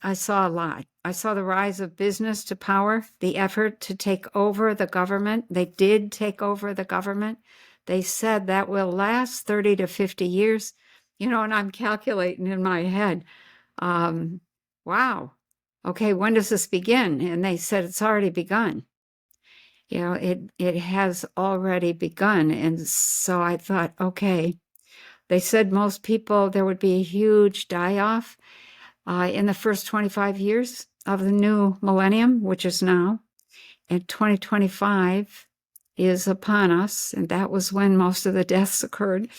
I saw a lot. I saw the rise of business to power, the effort to take over the government. They did take over the government. They said that will last 30 to 50 years. And I'm calculating in my head, um, wow, okay, when does this begin? And they said it's already begun. It has already begun. And so I thought, okay, they said most people, there would be a huge die-off in the first 25 years of the new millennium, which is now. And 2025 is upon us, and that was when most of the deaths occurred.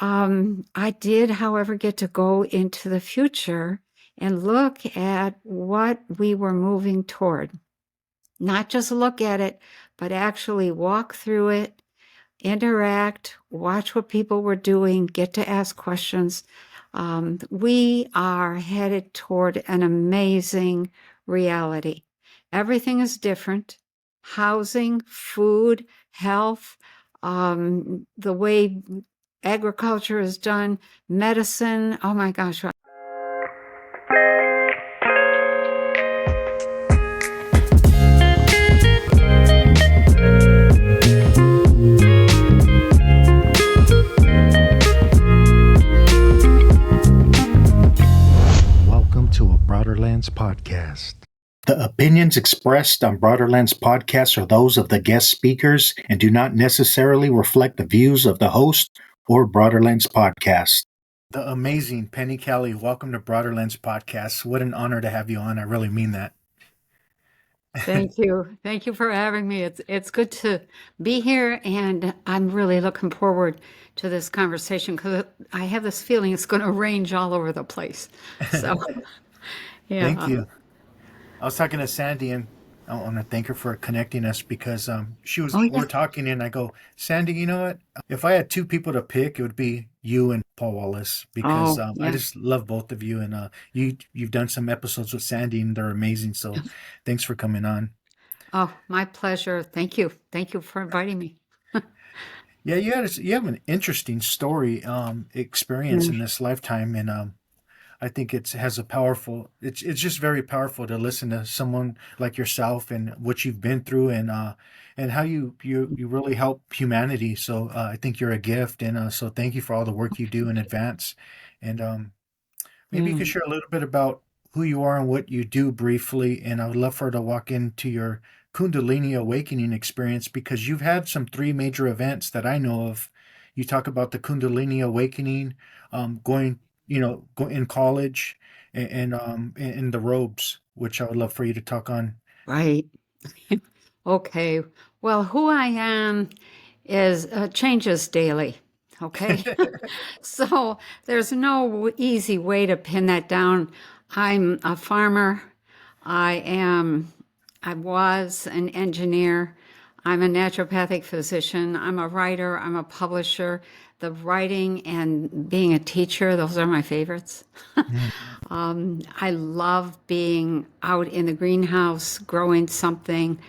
I did, however, get to go into the future and look at what we were moving toward. Not just look at it, but actually walk through it, interact, watch what people were doing, get to ask questions. We are headed toward an amazing reality. Everything is different. Housing, food, health, the way agriculture is done, medicine. Oh my gosh. Broaderlands Podcast. The opinions expressed on Broaderlands Podcast are those of the guest speakers and do not necessarily reflect the views of the host or Broaderlands Podcast. The amazing Penny Kelly, welcome to Broaderlands Podcast. What an honor to have you on. I really mean that. Thank you. Thank you for having me. It's good to be here, and I'm really looking forward to this conversation because I have this feeling it's going to range all over the place. So, yeah. Thank you. I was talking to Sandy, and I want to thank her for connecting us because we're talking, and I go, Sandy, you know what? If I had two people to pick, it would be you and Paul Wallace because I just love both of you, and you've done some episodes with Sandy, and they're amazing. So, thanks for coming on. Oh, my pleasure. Thank you. Thank you for inviting me. Yeah, you have an interesting story, experience in this lifetime, and I think it's just very powerful to listen to someone like yourself and what you've been through and how you really help humanity. So I think you're a gift, and so thank you for all the work you do in advance. And maybe you could share a little bit about who you are and what you do briefly. And I would love for her to walk into your Kundalini awakening experience because you've had some three major events that I know of. You talk about the Kundalini awakening, going in college and in the robes, which I would love for you to talk on. Right. Okay. Well, who I am is changes daily. Okay. So there's no easy way to pin that down. I'm a farmer. I was an engineer. I'm a naturopathic physician. I'm a writer. I'm a publisher. The writing and being a teacher, those are my favorites. I love being out in the greenhouse, growing something,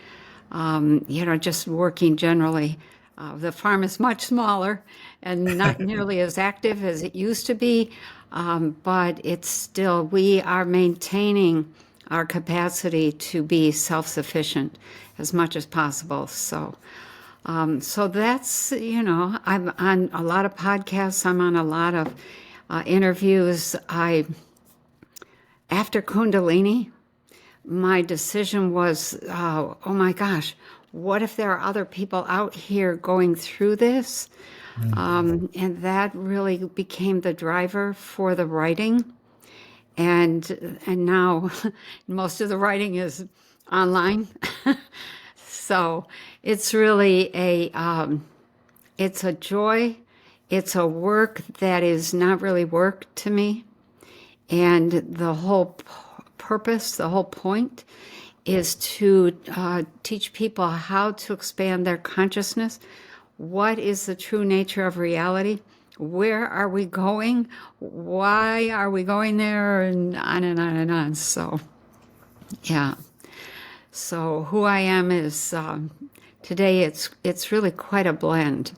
just working generally. The farm is much smaller and not nearly as active as it used to be, but we are maintaining our capacity to be self-sufficient as much as possible. So that's, I'm on a lot of podcasts. I'm on a lot of interviews. After Kundalini, my decision was, oh my gosh, what if there are other people out here going through this? And that really became the driver for the writing. And now most of the writing is online. So it's really it's a joy. It's a work that is not really work to me. And the whole purpose, the whole point is to teach people how to expand their consciousness. What is the true nature of reality? Where are we going? Why are we going there? And on and on and on. So, yeah. So who I am is today. It's really quite a blend.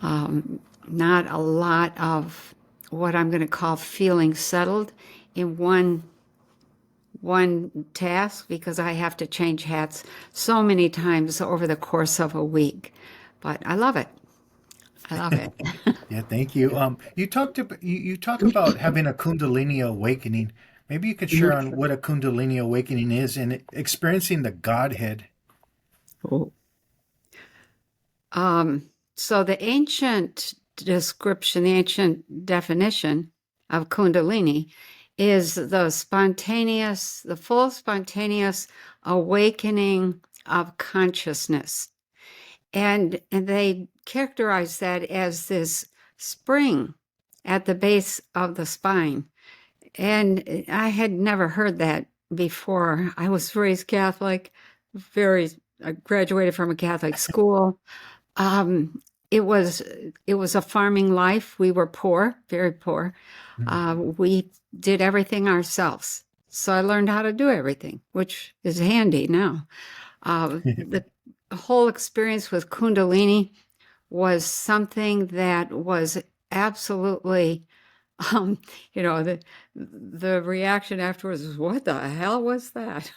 Not a lot of what I'm going to call feeling settled in one one task because I have to change hats so many times over the course of a week. But I love it. I love it. Yeah, thank you. You talk about having a Kundalini awakening. Maybe you could share on what a Kundalini awakening is and experiencing the Godhead. Oh. So the ancient description, the ancient definition of Kundalini is the full spontaneous awakening of consciousness. And they characterize that as this spring at the base of the spine. And I had never heard that before. I was raised Catholic, I graduated from a Catholic school. Um, it was a farming life. We were poor, very poor. We did everything ourselves. So I learned how to do everything, which is handy now. The whole experience with Kundalini was something that was absolutely, um, the reaction afterwards was, "What the hell was that?"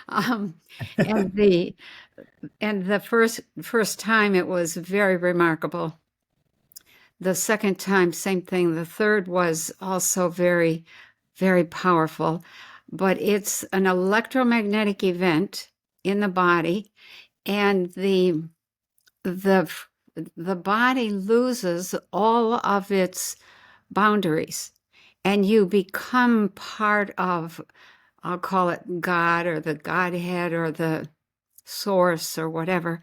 um, and the first time it was very remarkable. The second time, same thing. The third was also very, very powerful. But it's an electromagnetic event in the body, and the the body loses all of its boundaries, and you become part of, I'll call it God or the Godhead or the source or whatever.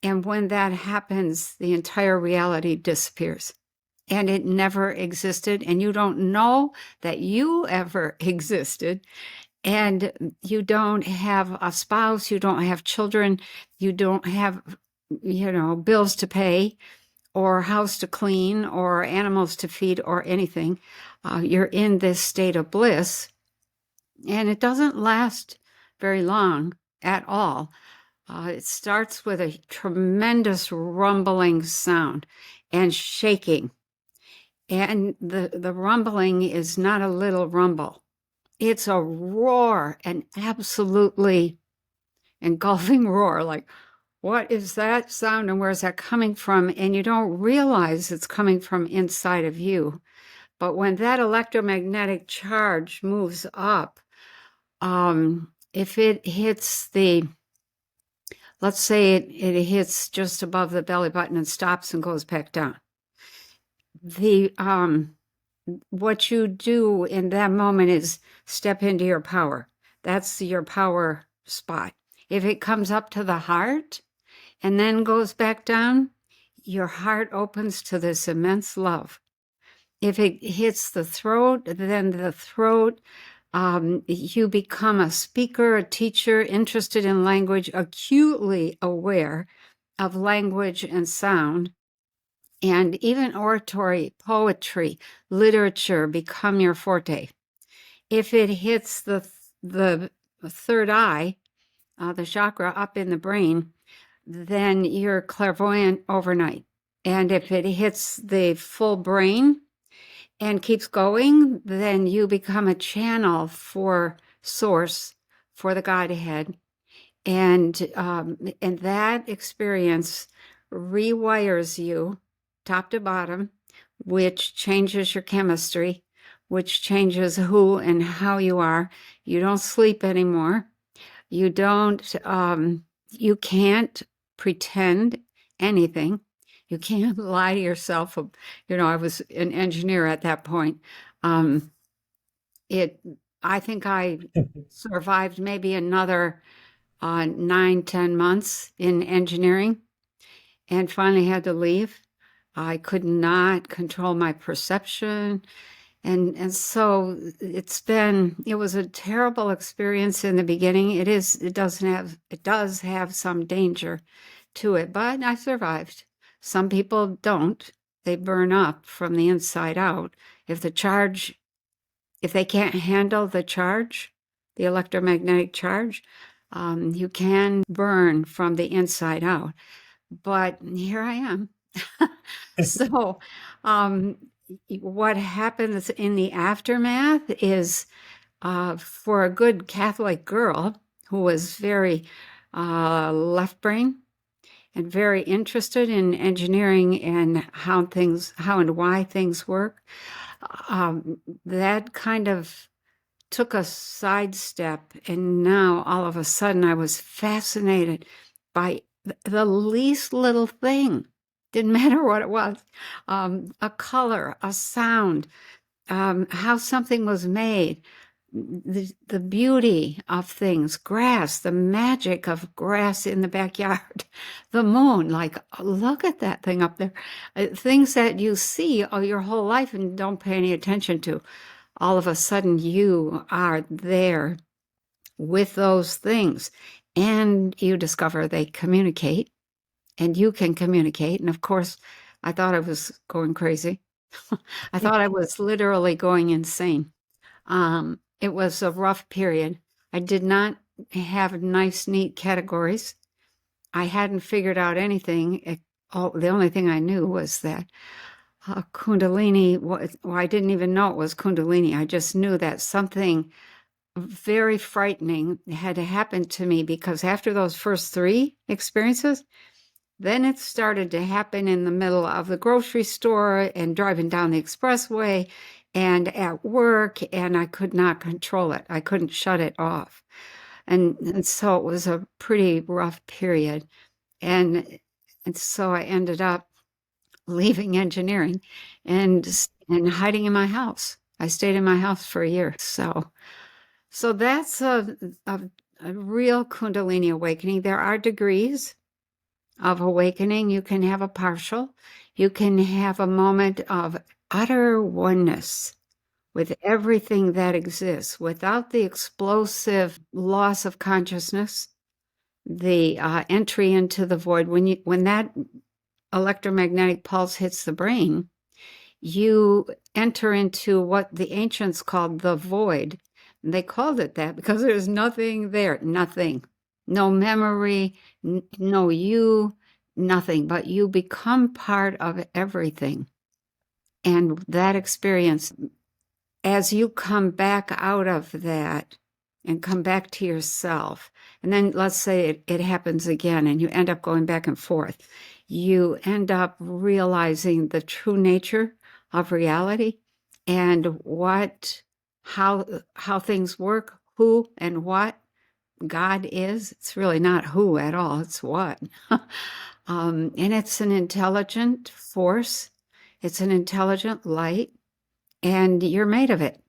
And when that happens, the entire reality disappears. And it never existed, and you don't know that you ever existed. And you don't have a spouse, you don't have children, you don't have, bills to pay, or house to clean, or animals to feed, or anything. You're in this state of bliss, and it doesn't last very long at all. It starts with a tremendous rumbling sound and shaking. And the rumbling is not a little rumble. It's a roar, an absolutely engulfing roar. Like, what is that sound and where is that coming from? And you don't realize it's coming from inside of you. But when that electromagnetic charge moves up, if it hits let's say it hits just above the belly button and stops and goes back down. What you do in that moment is step into your power. That's your power spot. If it comes up to the heart and then goes back down, your heart opens to this immense love. If it hits the throat, then the throat, you become a speaker, a teacher, interested in language, acutely aware of language and sound. And even oratory, poetry, literature become your forte. If it hits the third eye, the chakra up in the brain, then you're clairvoyant overnight. And if it hits the full brain and keeps going, then you become a channel for source, for the Godhead. And that experience rewires you top to bottom, which changes your chemistry, which changes who and how you are. You don't sleep anymore. You can't pretend anything. You can't lie to yourself. I was an engineer at that point. I think I survived maybe another 9-10 months in engineering and finally had to leave. I could not control my perception. And so it was a terrible experience in the beginning. It does have some danger to it, but I survived. Some people don't. They burn up from the inside out. If they can't handle the charge, the electromagnetic charge, you can burn from the inside out. But here I am. So, what happens in the aftermath is for a good Catholic girl who was very left brain and very interested in engineering and how and why things work. That kind of took a sidestep, and now all of a sudden I was fascinated by the least little thing. Didn't matter what it was, a color, a sound, how something was made, the beauty of things, grass, the magic of grass in the backyard, the moon, like, look at that thing up there. Things that you see all your whole life and don't pay any attention to. All of a sudden, you are there with those things, and you discover they communicate, and you can communicate. And of course, I thought I was going crazy. I thought I was literally going insane. It was a rough period. I did not have nice, neat categories. I hadn't figured out anything. The only thing I knew was that Kundalini, well, I didn't even know it was Kundalini. I just knew that something very frightening had happened to me, because after those first 3 experiences, then it started to happen in the middle of the grocery store and driving down the expressway and at work, and I could not control it. I couldn't shut it off. And so it was a pretty rough period. And so I ended up leaving engineering and hiding in my house. I stayed in my house for a year. So that's a real Kundalini awakening. There are degrees of awakening. You can have a partial. You can have a moment of utter oneness with everything that exists without the explosive loss of consciousness, the entry into the void. When that electromagnetic pulse hits the brain, you enter into what the ancients called the void. And they called it that because there's nothing there, nothing. No memory, no you, nothing, but you become part of everything. And that experience, as you come back out of that and come back to yourself, and then let's say it happens again and you end up going back and forth, you end up realizing the true nature of reality and how things work, who and what God is. It's really not who at all, it's what. And it's an intelligent force. It's an intelligent light, and you're made of it.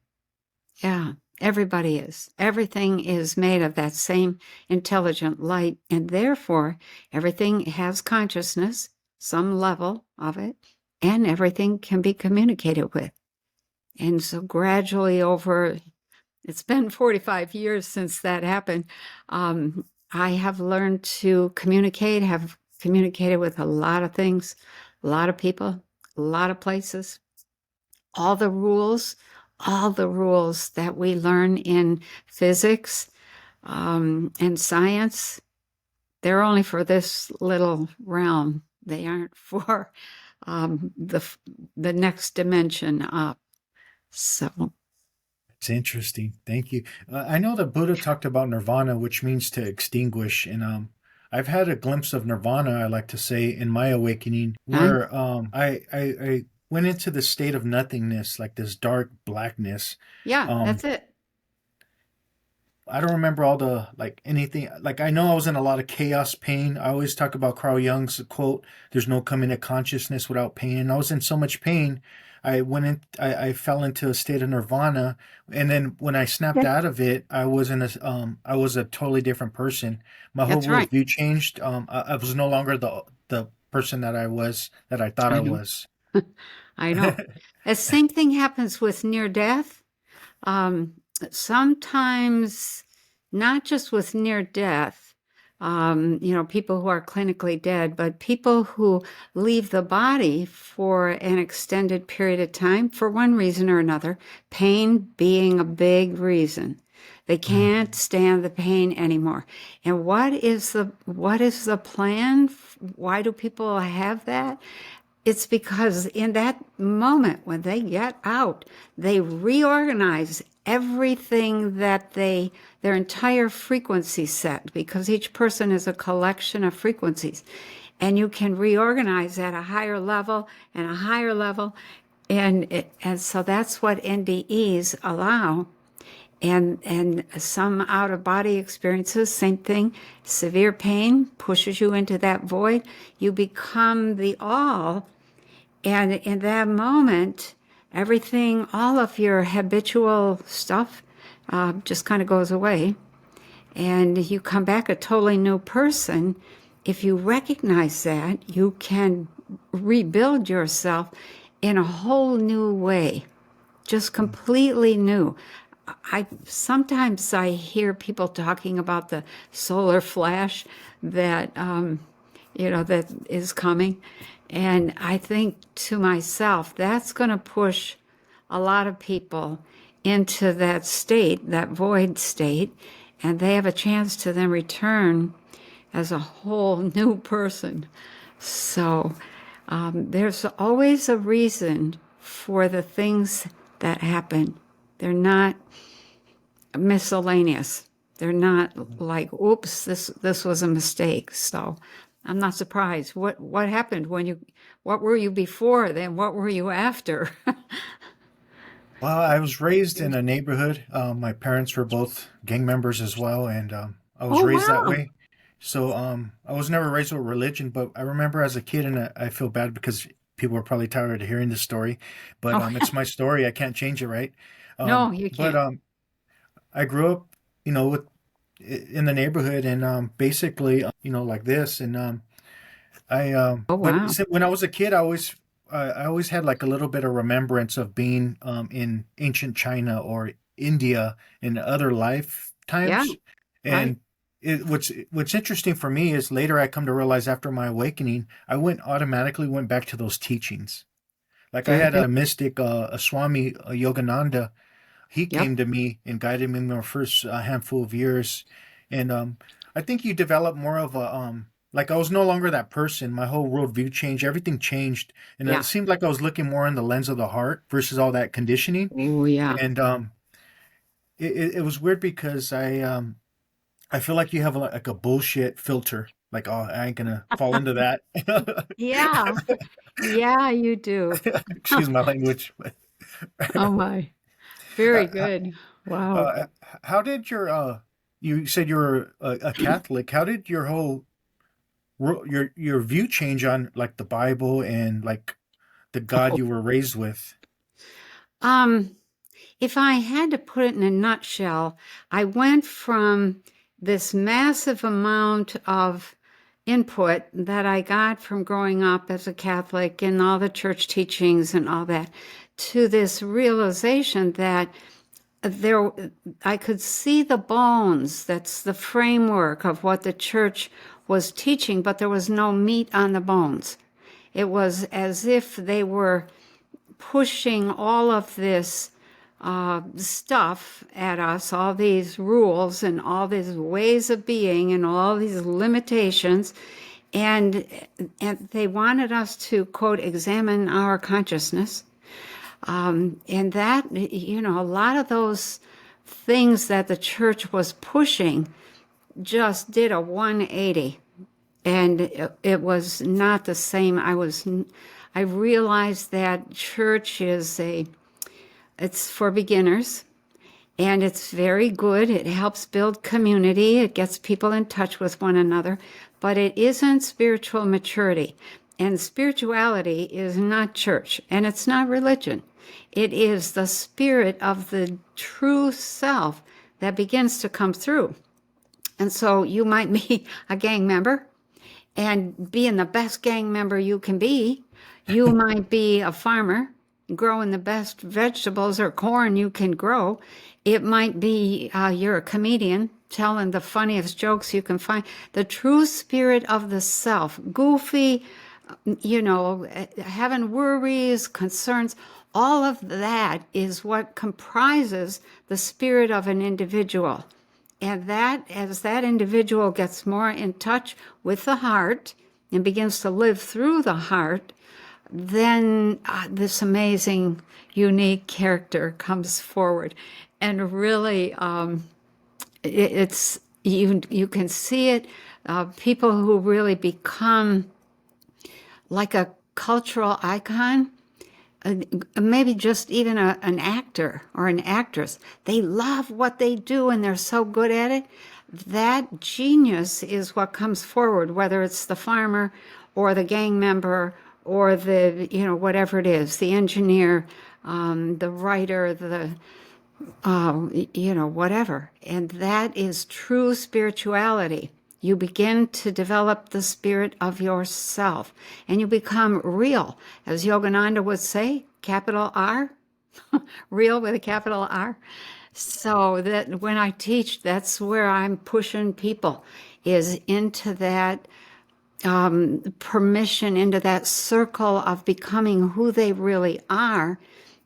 Yeah, everybody is. Everything is made of that same intelligent light, and therefore everything has consciousness, some level of it, and everything can be communicated with. And so gradually it's been 45 years since that happened. I have learned to communicate, have communicated with a lot of things, a lot of people, a lot of places. All the rules that we learn in physics and science, they're only for this little realm. They aren't for the next dimension up. So It's interesting. Thank you. I know that Buddha talked about nirvana, which means to extinguish, and I've had a glimpse of nirvana, I like to say, in my awakening, where I went into the state of nothingness, like this dark blackness. yeah, Um, that's it. I don't remember all the like anything. Like I know I was in a lot of chaos, pain. I always talk about Carl Jung's quote: "There's no coming to consciousness without pain." And I was in so much pain, I fell into a state of nirvana, and then when I snapped out of it, I was a totally different person. My whole That's right. worldview changed. I was no longer the person that I thought I I know. was. I know. The same thing happens with near death. Um, Sometimes, not just with near death, people who are clinically dead, but people who leave the body for an extended period of time for one reason or another, pain being a big reason. They can't stand the pain anymore. And what is the plan? Why do people have that? It's because in that moment when they get out, they reorganize everything that their entire frequency set, because each person is a collection of frequencies. And you can reorganize at a higher level and a higher level. And so that's what NDEs allow. And some out of body experiences, same thing. Severe pain pushes you into that void. You become the all. And in that moment, everything, all of your habitual stuff just kind of goes away. And you come back a totally new person. If you recognize that, you can rebuild yourself in a whole new way, just completely new. Sometimes I hear people talking about the solar flash that that is coming, and I think to myself that's going to push a lot of people into that state, that void state, and they have a chance to then return as a whole new person. So there's always a reason for the things that happen. They're not miscellaneous. They're not like, oops, this was a mistake. So I'm not surprised. What happened what were you before then? What were you after? Well, I was raised in a neighborhood. My parents were both gang members as well, and I was Oh, raised that wow. way. So I was never raised with religion, but I remember as a kid, and I feel bad because people are probably tired of hearing this story, but Oh, it's my story. I can't change it, right? no, you But can't. I grew up, with in the neighborhood, and basically, like this, and Oh, but wow. when I was a kid, I always had like a little bit of remembrance of being in ancient China or India in other Yeah, lifetimes, right. and what's interesting for me is later I come to realize after my awakening, I automatically went back to those teachings. Like I Very had good. a mystic, a Swami Yogananda. He Yep. came to me and guided me in my first handful of years, and I think you develop more of a like I was no longer that person. My whole worldview changed. Everything changed, and it Yeah. seemed like I was looking more in the lens of the heart versus all that conditioning. Oh, yeah. And it was weird because I feel like you have like a bullshit filter. Like, oh, I ain't gonna fall into that. Yeah. Yeah, you do. Excuse my language. But, Oh, my. Very uh, good. Wow. uh, how did your you said you were a Catholic. How did your whole your view change on like the Bible and like the God you were raised with? Um, if I had to put it in a nutshell, I went from this massive amount of input that I got from growing up as a Catholic and all the church teachings and all that to this realization that there I could see the bones. That's the framework of what the church was teaching, but there was no meat on the bones. It was as if they were pushing all of this stuff at us, all these rules and all these ways of being and all these limitations. And, and they wanted us to, quote, examine our consciousness. And that, a lot of those things that the church was pushing just did a 180. And it was not the same. I realized that church it's for beginners, and it's very good. It helps build community. It gets people in touch with one another, but it isn't spiritual maturity. And spirituality is not church, and it's not religion. It is the spirit of the true self that begins to come through. And so you might be a gang member, and being the best gang member you can be, you might be a farmer growing the best vegetables or corn you can grow. It might be you're a comedian telling the funniest jokes you can find. The true spirit of the self, goofy, having worries, concerns, all of that is what comprises the spirit of an individual. And that, as that individual gets more in touch with the heart and begins to live through the heart, then this amazing, unique character comes forward, and really, it's you can see it. People who really become like a cultural icon, maybe just even an actor or an actress. They love what they do and they're so good at it. That genius is what comes forward, whether it's the farmer or the gang member or the, whatever it is, the engineer, the writer, the whatever. And that is true spirituality. You begin to develop the spirit of yourself and you become real. As Yogananda would say, capital R, real with a capital R. So that when I teach, that's where I'm pushing people, is into that permission, into that circle of becoming who they really are,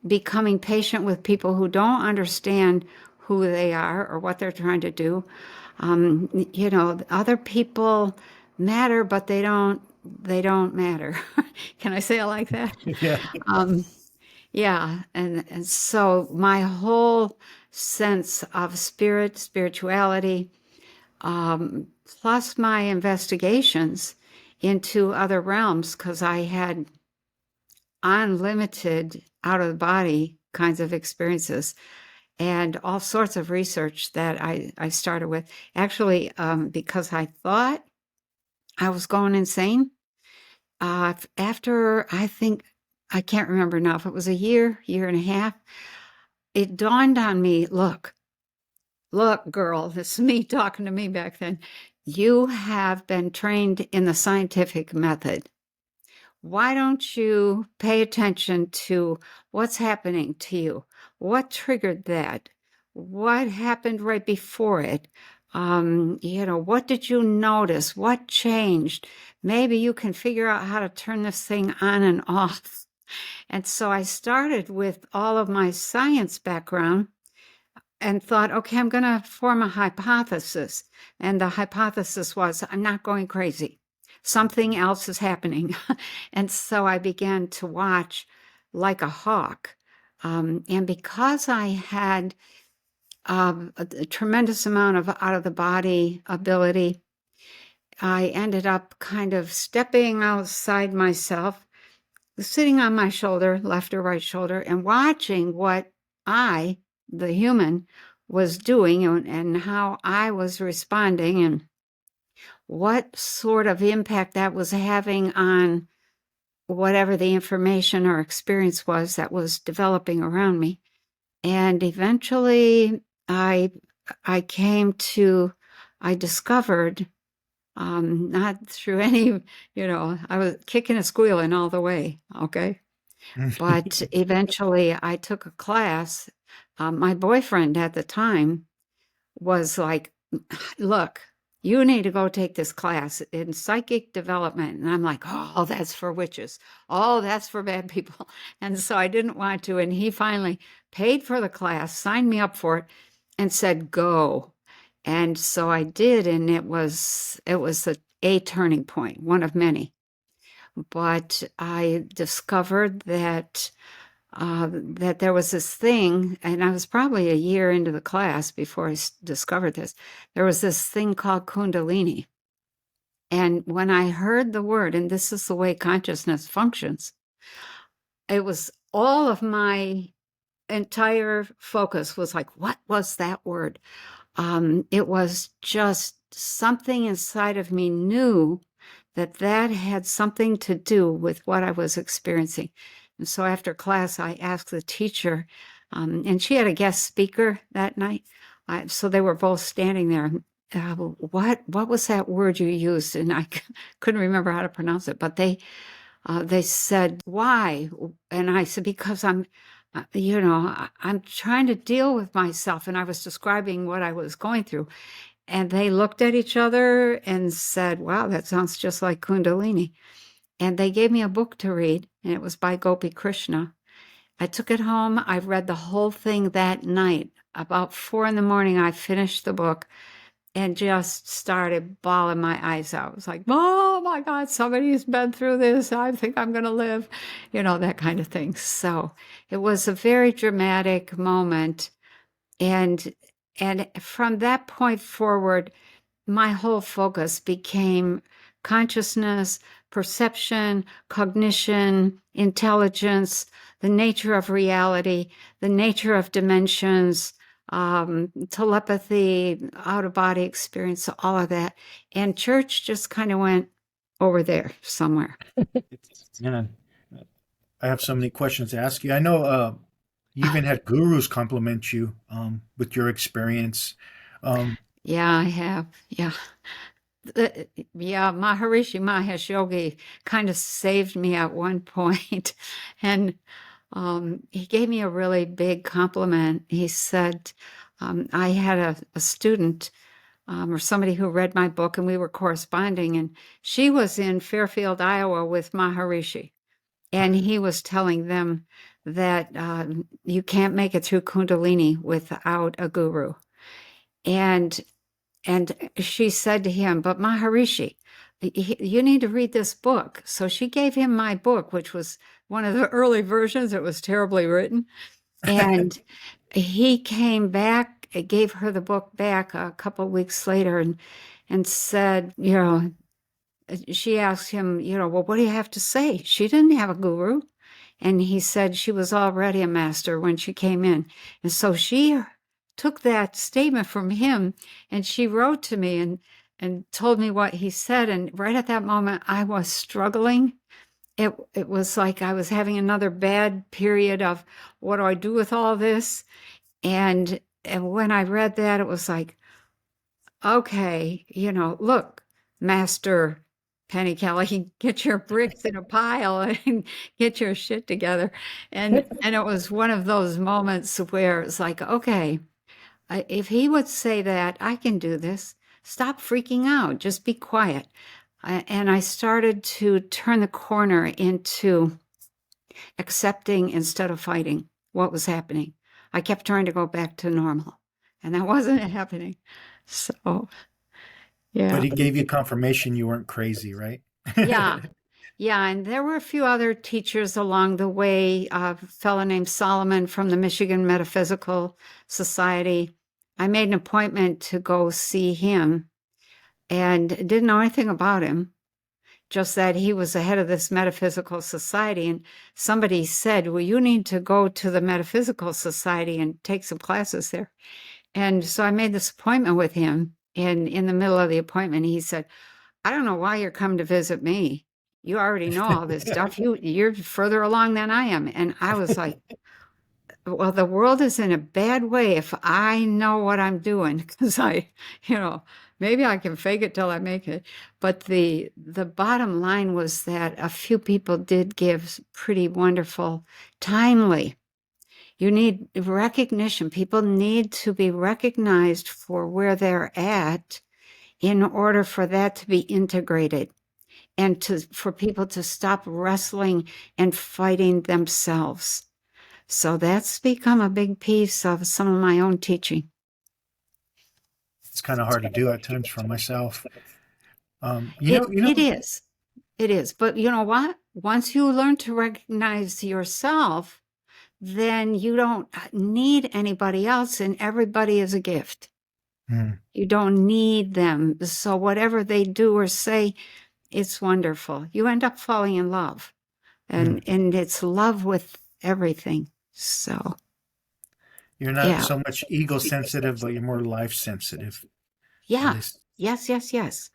becoming patient with people who don't understand who they are or what they're trying to do. Other people matter, but they don't matter. Can I say it like that? Yeah. Yeah. And so my whole sense of spirituality, plus my investigations into other realms, because I had unlimited out of the body kinds of experiences and all sorts of research that I started with. Actually, because I thought I was going insane. After, I can't remember now if it was a year and a half, it dawned on me, look, girl, this is me talking to me back then. You have been trained in the scientific method. Why don't you pay attention to what's happening to you? What triggered that? What happened right before it? What did you notice? What changed? Maybe you can figure out how to turn this thing on and off. And so I started with all of my science background and thought, okay, I'm going to form a hypothesis. And the hypothesis was, I'm not going crazy. Something else is happening. And so I began to watch like a hawk. And because I had a tremendous amount of out of the body ability, I ended up kind of stepping outside myself, sitting on my shoulder, left or right shoulder, and watching what I, the human, was doing and how I was responding and what sort of impact that was having on whatever the information or experience was that was developing around me. And eventually I discovered, not through any, I was kicking and squealing all the way, okay? But eventually I took a class. My boyfriend at the time was like, look, you need to go take this class in psychic development. And I'm like, oh, that's for witches. Oh, that's for bad people. And so I didn't want to. And he finally paid for the class, signed me up for it, and said, go. And so I did. And it was a turning point, one of many. But I discovered that there was this thing, and I was probably a year into the class before I discovered this. There was this thing called Kundalini. And when I heard the word, and this is the way consciousness functions, it was all of my entire focus was like, what was that word? It was just something inside of me knew that had something to do with what I was experiencing. And so after class, I asked the teacher, and she had a guest speaker that night. So they were both standing there. What was that word you used? And I couldn't remember how to pronounce it, but they said, why? And I said, because I'm trying to deal with myself. And I was describing what I was going through. And they looked at each other and said, wow, that sounds just like Kundalini. And they gave me a book to read, and it was by Gopi Krishna. I took it home. I read the whole thing that night. About 4 a.m, I finished the book. and just started bawling my eyes out. It was like, oh my God, somebody's been through this. I think I'm going to live, that kind of thing. So it was a very dramatic moment. And from that point forward, my whole focus became consciousness, perception, cognition, intelligence, the nature of reality, the nature of dimensions, telepathy, out of body experience, all of that. And church just kind of went over there somewhere. Yeah, I have so many questions to ask you. I know you even had gurus compliment you with your experience. Um, Yeah, I have. Yeah. Yeah, Maharishi Mahesh Yogi kind of saved me at one point. And he gave me a really big compliment. He said, I had a student or somebody who read my book, and we were corresponding, and she was in Fairfield, Iowa with Maharishi. And he was telling them that you can't make it through Kundalini without a guru. And she said to him, but Maharishi, you need to read this book. So she gave him my book, which was one of the early versions. It was terribly written. And he came back, gave her the book back a couple of weeks later and said, she asked him, well, what do you have to say? She didn't have a guru. And he said she was already a master when she came in. And so she took that statement from him and she wrote to me and told me what he said. And right at that moment, I was struggling. It was like I was having another bad period of what do I do with all this? And when I read that, it was like, okay, look, Master Penny Kelly, get your bricks in a pile and get your shit together. And it was one of those moments where it's like, okay, if he would say that, I can do this. Stop freaking out. Just be quiet. And I started to turn the corner into accepting instead of fighting what was happening. I kept trying to go back to normal, and that wasn't happening. So, but yeah. he gave you confirmation you weren't crazy, right? Yeah. Yeah. And there were a few other teachers along the way. A fellow named Solomon from the Michigan Metaphysical Society. I made an appointment to go see him and didn't know anything about him, just that he was the head of this metaphysical society. And somebody said, well, you need to go to the Metaphysical Society and take some classes there. And so I made this appointment with him. And in the middle of the appointment, he said, I don't know why you're coming to visit me. You already know all this stuff. You're further along than I am. And I was like, well, the world is in a bad way if I know what I'm doing, because maybe I can fake it till I make it. But the bottom line was that a few people did give pretty wonderful, timely. You need recognition. People need to be recognized for where they're at in order for that to be integrated and for people to stop wrestling and fighting themselves. So that's become a big piece of some of my own teaching. It's kind of hard to do at times for myself. It is. It is. But you know what? Once you learn to recognize yourself, then you don't need anybody else, and everybody is a gift. You don't need them. So whatever they do or say, it's wonderful. You end up falling in love, and it's love with everything. So you're not yeah, so much ego sensitive, but you're more life sensitive. At yeah, least, yes, yes, yes.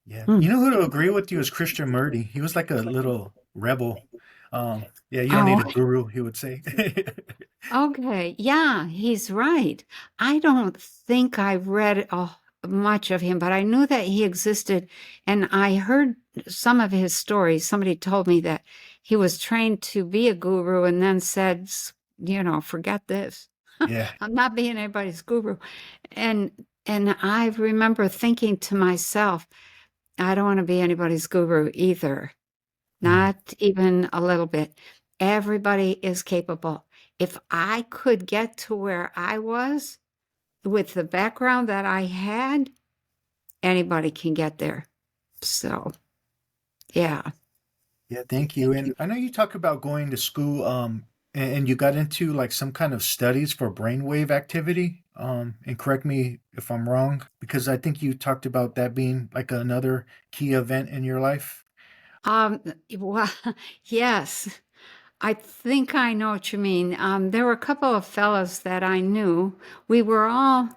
yeah. Mm. You know who to agree with you is Christian Murdy. He was like a little rebel. Yeah, you don't need Oh, a guru, he would say. okay. Yeah, he's right. I don't think I read much of him, but I knew that he existed. And I heard some of his stories. Somebody told me that he was trained to be a guru and then said, forget this. Yeah. I'm not being anybody's guru. And I remember thinking to myself, I don't want to be anybody's guru either. Not even a little bit. Everybody is capable. If I could get to where I was, with the background that I had, anybody can get there. So, yeah. Yeah, thank you. And I know you talk about going to school, and you got into like some kind of studies for brainwave activity. And correct me if I'm wrong, because I think you talked about that being like another key event in your life. Um, well, yes, I think I know what you mean. There were a couple of fellows that I knew. We were all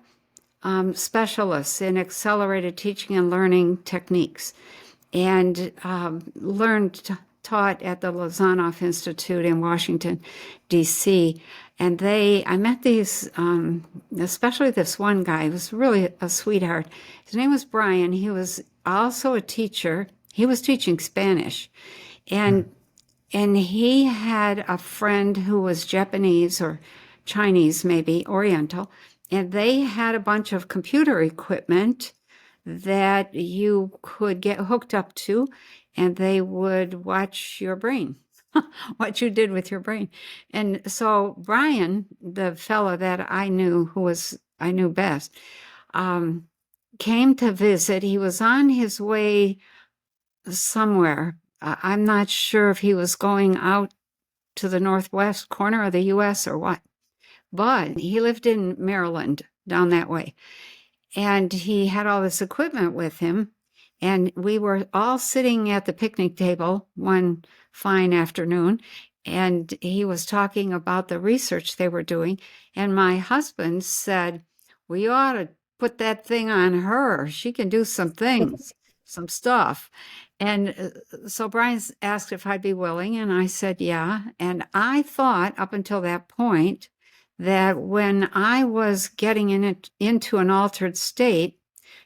specialists in accelerated teaching and learning techniques, and taught at the Lozanoff Institute in Washington, D.C. And I met these, especially this one guy, who was really a sweetheart. His name was Brian. He was also a teacher. He was teaching Spanish, Hmm. and he had a friend who was Japanese or Chinese, maybe Oriental, and they had a bunch of computer equipment that you could get hooked up to, and they would watch your brain, what you did with your brain. And so Brian, the fellow that I knew, I knew best, um, came to visit. He was on his way somewhere. I'm not sure if he was going out to the northwest corner of the US or what, but he lived in Maryland down that way. And he had all this equipment with him. And we were all sitting at the picnic table one fine afternoon. And he was talking about the research they were doing. And my husband said, we ought to put that thing on her. She can do some things, some stuff. And so Brian asked if I'd be willing. And I said, yeah. And I thought up until that point that when I was getting into an altered state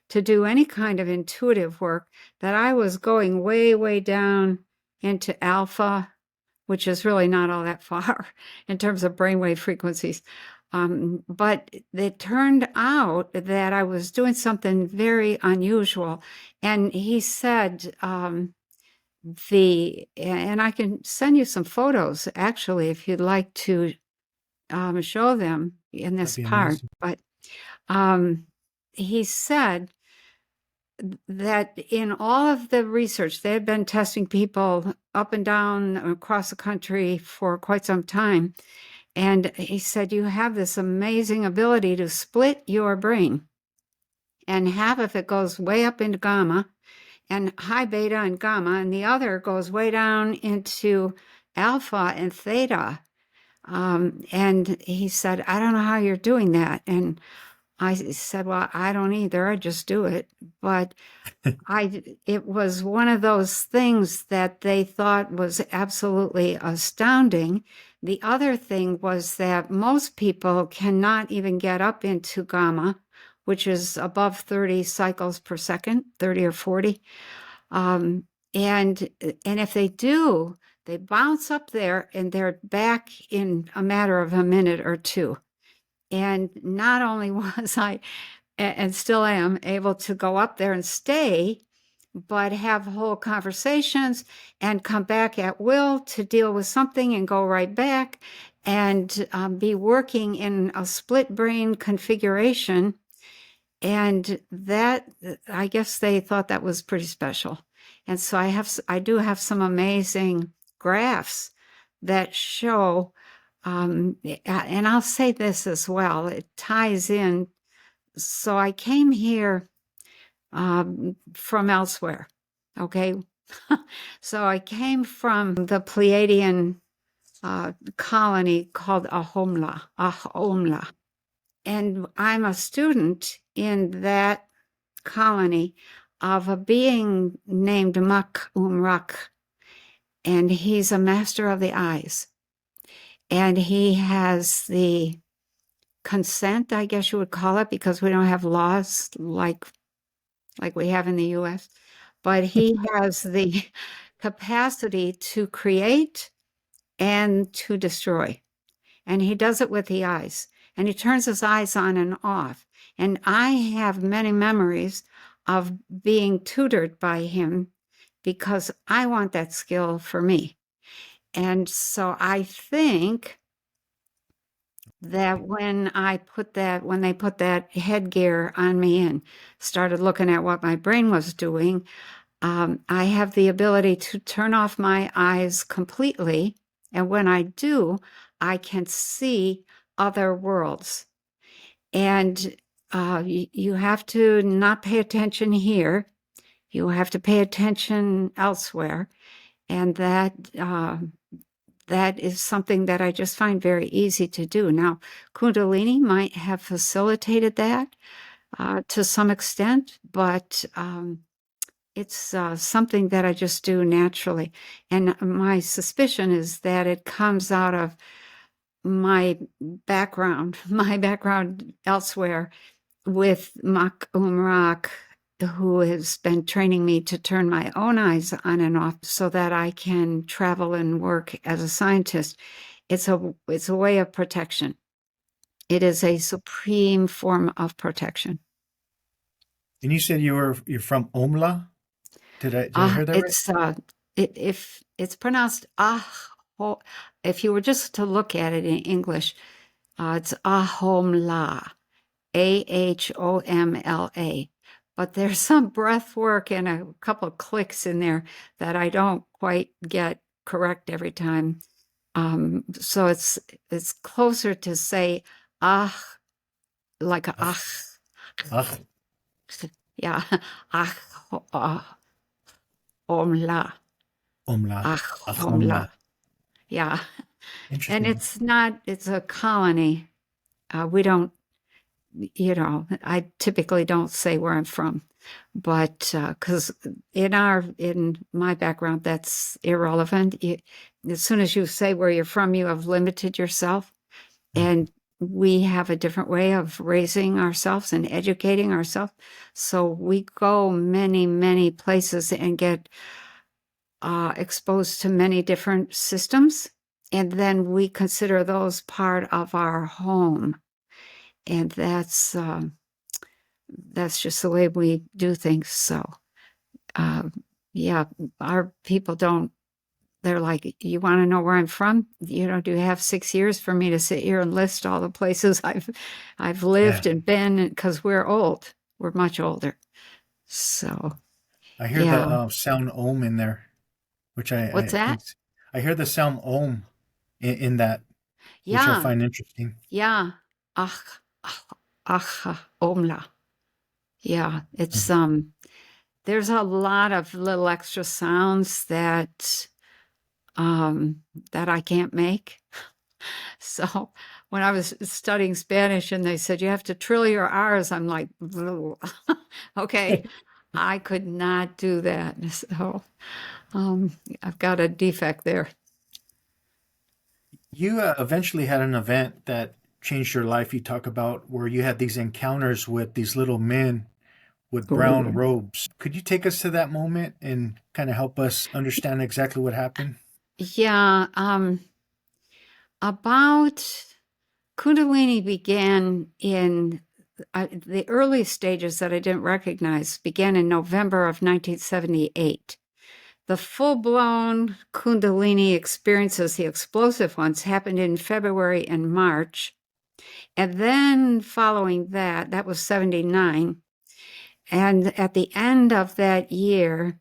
to do any kind of intuitive work, that I was going way, way down into alpha, which is really not all that far in terms of brainwave frequencies. But it turned out that I was doing something very unusual. And he said, and I can send you some photos actually, if you'd like to show them in That'd this be part. amazing. But he said that in all of the research, they had been testing people up and down across the country for quite some time. And he said, you have this amazing ability to split your brain, and half of it goes way up into gamma and high beta and gamma, and the other goes way down into alpha and theta. And he said, I don't know how you're doing that. And I said, well, I don't either. I just do it. But it was one of those things that they thought was absolutely astounding. The other thing was that most people cannot even get up into gamma, which is above 30 cycles per second, 30 or 40. And if they do, they bounce up there and they're back in a matter of a minute or two. And not only was I, and still am, able to go up there and stay, but have whole conversations and come back at will to deal with something and go right back and be working in a split brain configuration. And that, I guess they thought that was pretty special. And so I do have some amazing graphs that show, and I'll say this as well, it ties in. So I came here from elsewhere, okay? So I came from the Pleiadian colony called Ahomla. And I'm a student in that colony of a being named Mak Umrak, and he's a master of the eyes. And he has the consent, I guess you would call it, because we don't have laws like we have in the US, but he has the capacity to create and to destroy. And he does it with the eyes. And he turns his eyes on and off. And I have many memories of being tutored by him because I want that skill for me. And so I think that when they put that headgear on me and started looking at what my brain was doing, I have the ability to turn off my eyes completely. And when I do, I can see other worlds. And you have to not pay attention here. You have to pay attention elsewhere. And that is something that I just find very easy to do. Now, Kundalini might have facilitated that to some extent, but it's something that I just do naturally. And my suspicion is that it comes out of my background, elsewhere with Mak Umrak, who has been training me to turn my own eyes on and off so that I can travel and work as a scientist. It's a way of protection. It is a supreme form of protection. And you said you're from Omla? Did I hear that right? If it's pronounced if you were just to look at it in English, it's Ahomla, Ahomla. But there's some breath work and a couple of clicks in there that I don't quite get correct every time. So it's closer to say like a Ach, ach, yeah, omla, Omla, omla, Omla. yeah. And Interesting. it's a colony. We don't, I typically don't say where I'm from, but because in my background, that's irrelevant. As soon as you say where you're from, you have limited yourself. Mm. And we have a different way of raising ourselves and educating ourselves. So we go many, many places and get exposed to many different systems. And then we consider those part of our home. And that's just the way we do things. So, yeah, our people don't. They're like, you want to know where I'm from? Do you have 6 years for me to sit here and list all the places I've Yeah. lived and been? Because we're old. We're much older. So, I hear the yeah. sound ohm in there, which What's I that? think I hear the sound ohm in that, which I Yeah. find interesting. Yeah. Ach, ach, ach, omla. Yeah. It's, Mm. there's a lot of little extra sounds that I can't make. So when I was studying Spanish and they said you have to trill your R's, I'm like, okay, I could not do that. So I've got a defect there. You eventually had an event that changed your life. You talk about where you had these encounters with these little men with brown Oh. robes. Could you take us to that moment and kind of help us understand exactly what happened? Yeah, about Kundalini began in the early stages that I didn't recognize began in November of 1978. The full-blown Kundalini experiences, the explosive ones, happened in February and March. And then following that, that was 79. And at the end of that year,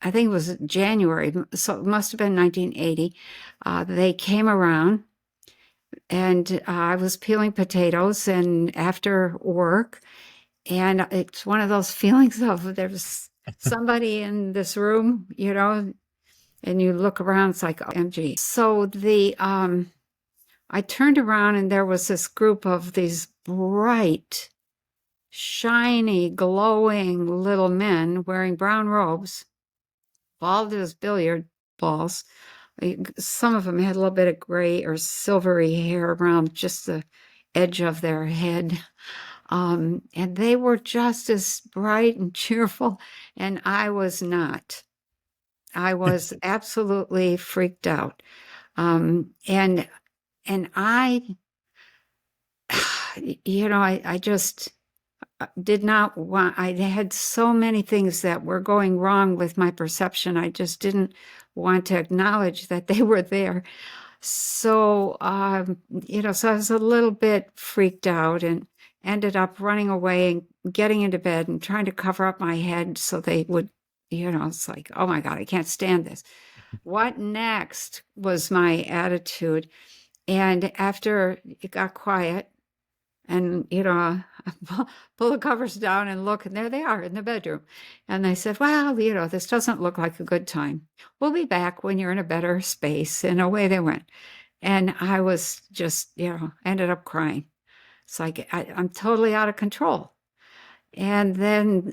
I think it was January, so it must have been 1980. They came around and I was peeling potatoes and after work, and it's one of those feelings of there's somebody in this room, and you look around, it's like OMG. So I turned around and there was this group of these bright, shiny, glowing little men wearing brown robes, bald as billiard balls. Some of them had a little bit of gray or silvery hair around just the edge of their head. And they were just as bright and cheerful, and I was not. I was absolutely freaked out. And I, I just did not want, I had so many things that were going wrong with my perception. I just didn't want to acknowledge that they were there. So, so I was a little bit freaked out and ended up running away and getting into bed and trying to cover up my head so they would, it's like, oh my God, I can't stand this. What next was my attitude. And after it got quiet, and, I pull the covers down and look, and there they are in the bedroom. And they said, well, this doesn't look like a good time. We'll be back when you're in a better space. And away they went. And I was just, ended up crying. It's like I'm totally out of control. And then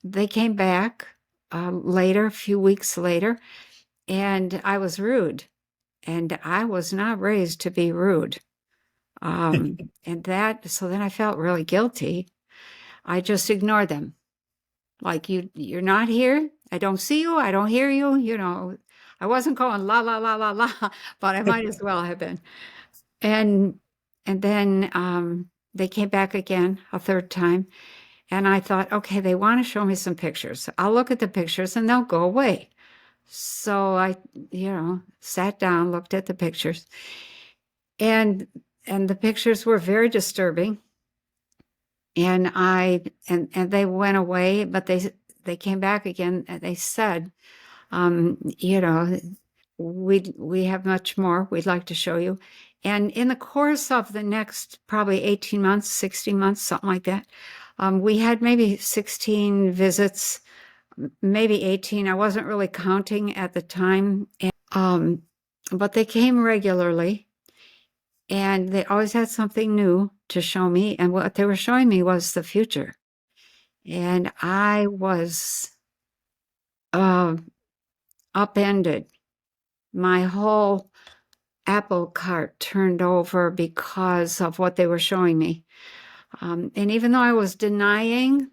they came back later, a few weeks later, and I was rude. And I was not raised to be rude. So then I felt really guilty. I just ignored them. Like, you're not here. I don't see you. I don't hear you. I wasn't going la, la, la, la, la, but I might as well have been. And, and then, they came back again a third time. And I thought, okay, they want to show me some pictures. I'll look at the pictures and they'll go away. So I, sat down, looked at the pictures, and the pictures were very disturbing. And and they went away, but they came back again. And they said, we have much more we'd like to show you. And in the course of the next probably 18 months, 16 months, something like that, we had maybe 16 visits, maybe 18. I wasn't really counting at the time. But they came regularly, and they always had something new to show me. And what they were showing me was the future. And I was upended. My whole apple cart turned over because of what they were showing me. And even though I was denying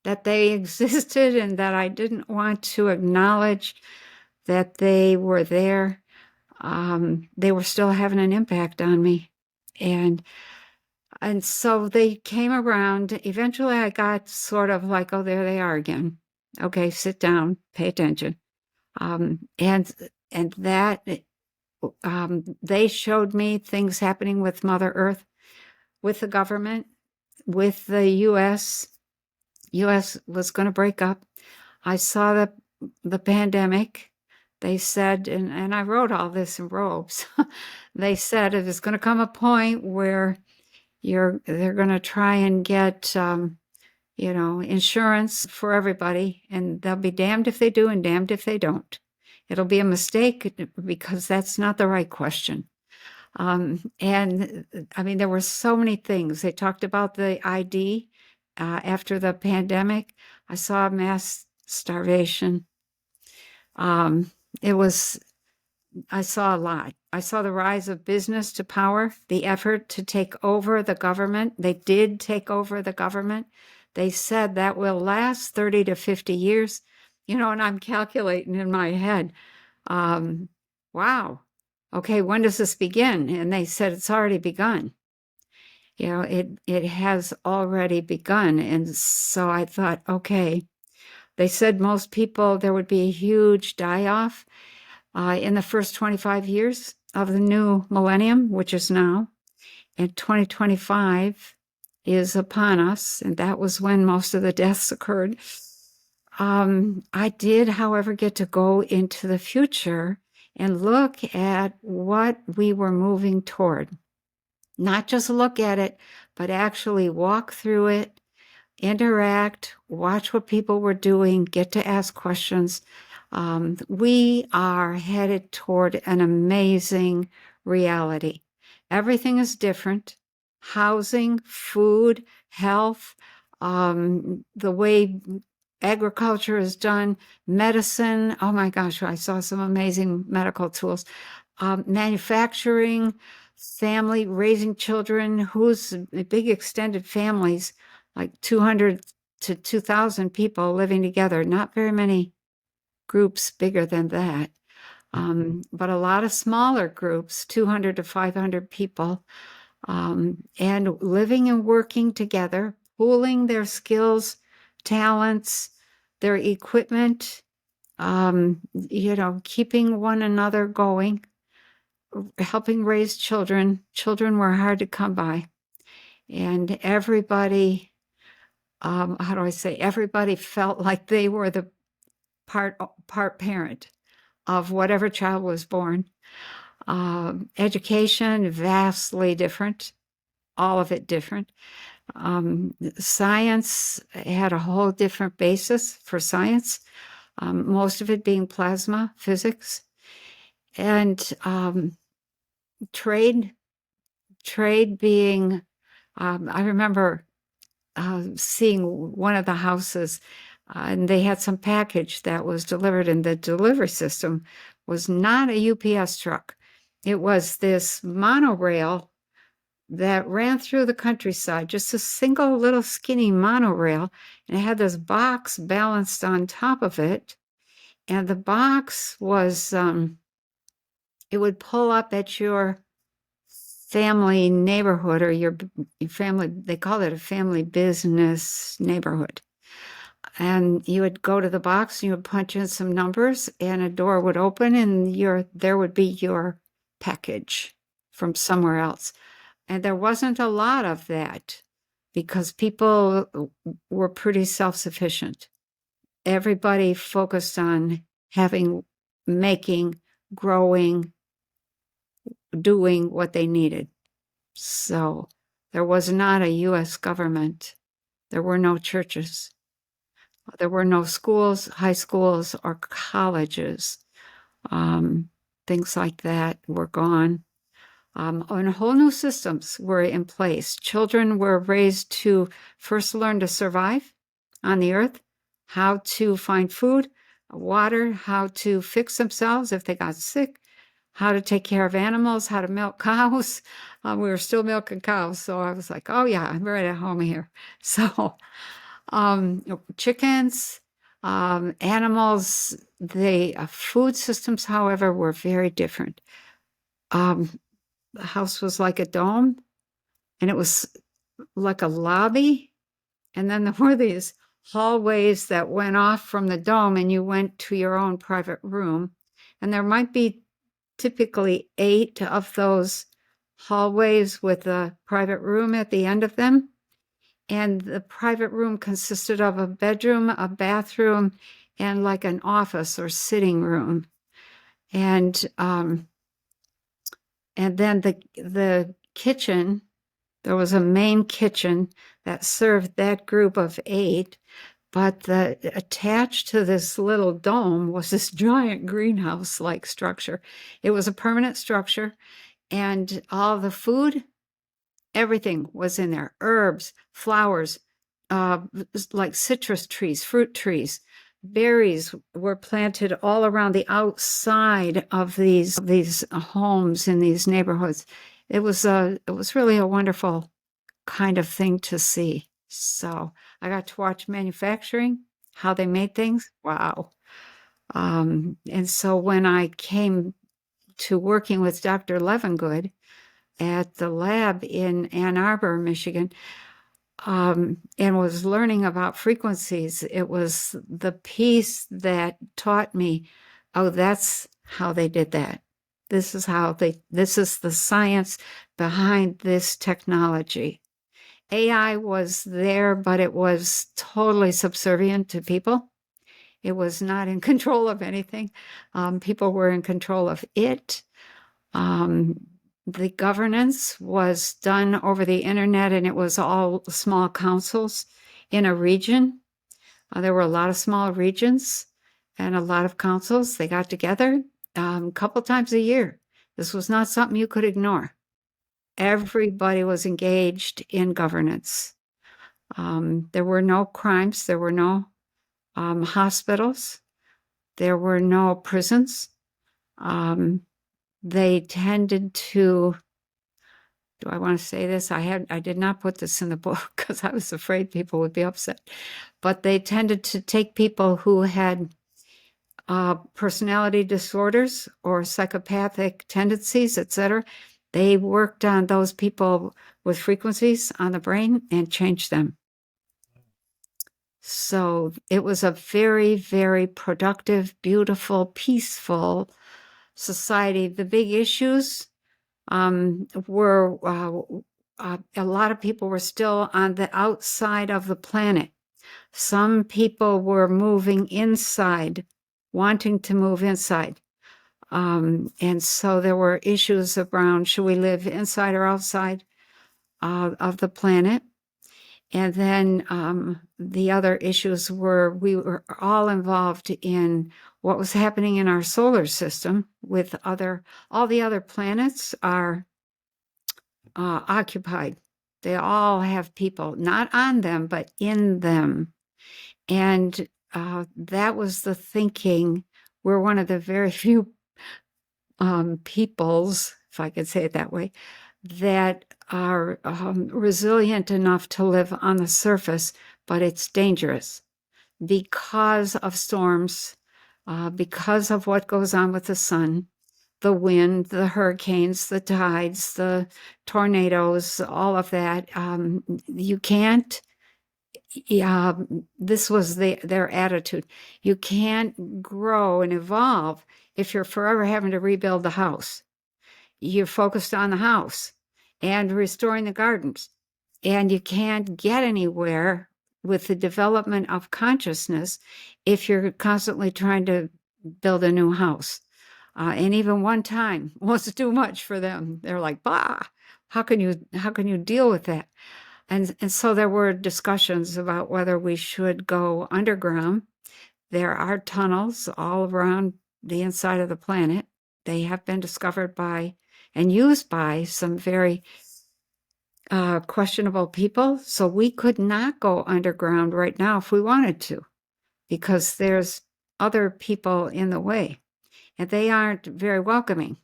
that they existed and that I didn't want to acknowledge that they were there, they were still having an impact on me. And so they came around. Eventually I got sort of like, oh, there they are again. Okay, sit down, pay attention. And that they showed me things happening with Mother Earth, with the government, with the U.S. U.S. was going to break up. I saw the pandemic. They said, and I wrote all this in robes. They said it is going to come a point where they're going to try and get insurance for everybody, and they'll be damned if they do and damned if they don't. It'll be a mistake because that's not the right question. And I mean, there were so many things. They talked about the ID after the pandemic. I saw mass starvation. I saw a lot. I saw the rise of business to power, the effort to take over the government. They did take over the government. They said that will last 30 to 50 years, and I'm calculating in my head, wow, okay, when does this begin? And they said it's already begun. It has already begun. And so I thought, okay, they said most people, there would be a huge die-off in the first 25 years of the new millennium, which is now. And 2025 is upon us, and that was when most of the deaths occurred. I did, however, get to go into the future and look at what we were moving toward. Not just look at it, but actually walk through it, interact, watch what people were doing, get to ask questions. We are headed toward an amazing reality. Everything is different. Housing, food, health, the way agriculture is done, medicine. Oh my gosh, I saw some amazing medical tools. Manufacturing, family, raising children, who's big extended families, like 200 to 2,000 people living together. Not very many groups bigger than that, but a lot of smaller groups, 200 to 500 people, and living and working together, pooling their skills, talents, their equipment, keeping one another going. helping raise children. Children were hard to come by. And everybody, how do I say, everybody felt like they were the part parent of whatever child was born. Education, vastly different, all of it different. Science had a whole different basis for science, most of it being plasma physics. And trade being, I remember seeing one of the houses, and they had some package that was delivered, and the delivery system was not a UPS truck. It was this monorail that ran through the countryside, just a single little skinny monorail, and it had this box balanced on top of it. And the box was, it would pull up at your family neighborhood or your family, they call it a family business neighborhood. And you would go to the box and you would punch in some numbers and a door would open and there would be your package from somewhere else. And there wasn't a lot of that because people were pretty self-sufficient. Everybody focused on making, growing, doing what they needed. So there was not a U.S. government. There were no churches. There were no schools, high schools, or colleges. Things like that were gone. And whole new systems were in place. Children were raised to first learn to survive on the earth, how to find food, water, how to fix themselves if they got sick, how to take care of animals, how to milk cows. We were still milking cows, so I was like, oh yeah, I'm right at home here. So chickens, animals, the food systems, however, were very different. The house was like a dome, and it was like a lobby. And then there were these hallways that went off from the dome, and you went to your own private room. And there might be typically 8 of those hallways with a private room at the end of them. And the private room consisted of a bedroom, a bathroom, and like an office or sitting room. And then the kitchen, there was a main kitchen that served that group of 8, but attached to this little dome was this giant greenhouse-like structure. It was a permanent structure, and all the food, everything was in there. Herbs, flowers, like citrus trees, fruit trees. Berries were planted all around the outside of these homes in these neighborhoods. It was really a wonderful kind of thing to see. So I got to watch manufacturing, how they made things. Wow. And so when I came to working with Dr. Levengood at the lab in Ann Arbor, Michigan, and was learning about frequencies, it was the piece that taught me, oh, that's how they did that. This is the science behind this technology. AI was there, but it was totally subservient to people. It was not in control of anything. People were in control of it. The governance was done over the internet, and it was all small councils in a region. There were a lot of small regions and a lot of councils. They got together a couple times a year. This was not something you could ignore. Everybody was engaged in governance. There were no crimes. There were no hospitals. There were no prisons. They tended to, do I want to say this? I did not put this in the book because I was afraid people would be upset. But they tended to take people who had personality disorders or psychopathic tendencies, etc. They worked on those people with frequencies on the brain and changed them. So it was a very, very productive, beautiful, peaceful society. The big issues were a lot of people were still on the outside of the planet. Some people were moving inside, wanting to move inside. And so there were issues around, should we live inside or outside of the planet? And then the other issues were, we were all involved in what was happening in our solar system with all the other planets are occupied. They all have people, not on them, but in them. And that was the thinking. We're one of the very few peoples, if I could say it that way, that are resilient enough to live on the surface, but it's dangerous because of storms, because of what goes on with the sun, the wind, the hurricanes, the tides, the tornadoes, all of that. You can't, this was their attitude. You can't grow and evolve if you're forever having to rebuild the house. You're focused on the house and restoring the gardens. And you can't get anywhere with the development of consciousness if you're constantly trying to build a new house. And even one time was too much for them. They're like, bah, how can you deal with that? And so there were discussions about whether we should go underground. There are tunnels all around the inside of the planet. They have been discovered by and used by some very questionable people. So we could not go underground right now if we wanted to, because there's other people in the way, and they aren't very welcoming.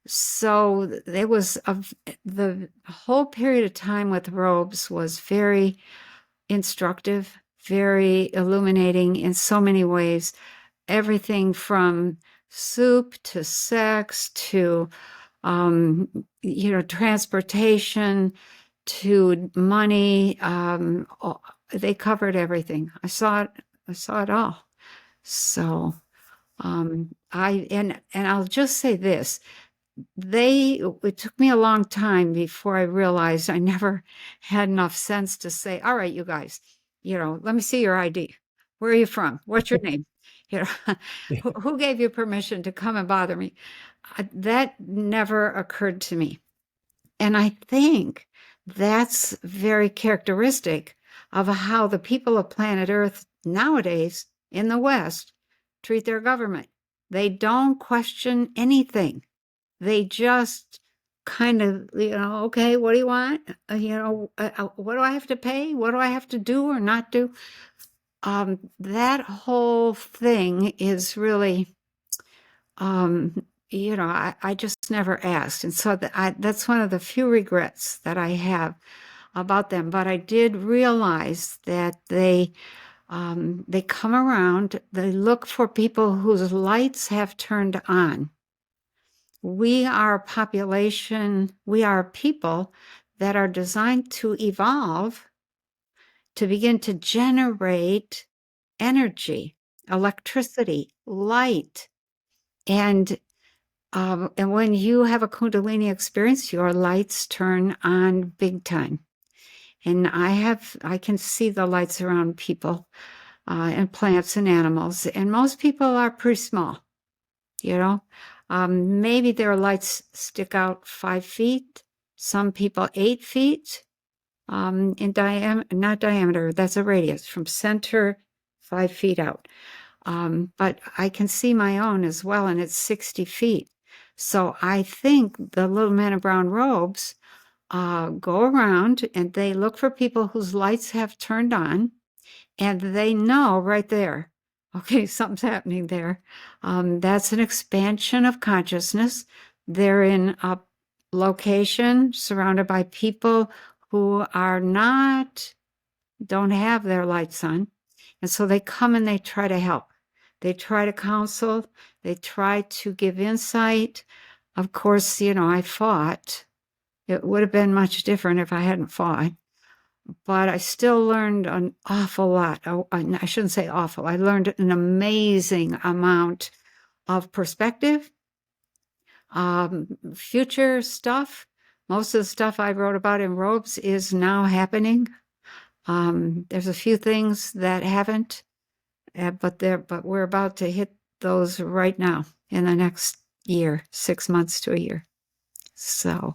So it was the whole period of time with robes was very instructive, very illuminating in so many ways. Everything from soup to sex to transportation to money. They covered everything. I saw it all. So I'll just say this. It took me a long time before I realized I never had enough sense to say, all right, you guys, let me see your ID. Where are you from? What's your name? Who gave you permission to come and bother me? That never occurred to me. And I think that's very characteristic of how the people of planet Earth nowadays in the West treat their government. They don't question anything. They just kind of, okay, what do you want? What do I have to pay? What do I have to do or not do? That whole thing is really, I just never asked. And so that's one of the few regrets that I have about them. But I did realize that they come around, they look for people whose lights have turned on. We are a population, we are people that are designed to evolve, to begin to generate energy, electricity, light. And when you have a Kundalini experience, your lights turn on big time. And I can see the lights around people and plants and animals. And most people are pretty small, maybe their lights stick out 5 feet, some people 8 feet in diameter, not diameter, that's a radius, from center 5 feet out. But I can see my own as well, and it's 60 feet. So I think the little men in brown robes go around and they look for people whose lights have turned on, and they know right there, okay, something's happening there. That's an expansion of consciousness. They're in a location surrounded by people who don't have their lights on. And so they come and they try to help. They try to counsel. They try to give insight. Of course, I fought. It would have been much different if I hadn't fought. But I still learned an awful lot. I shouldn't say awful. I learned an amazing amount of perspective Future stuff, most of the stuff I wrote about in Robes is now happening. There's a few things that haven't, but we're about to hit those right now in the next year, 6 months to a year. So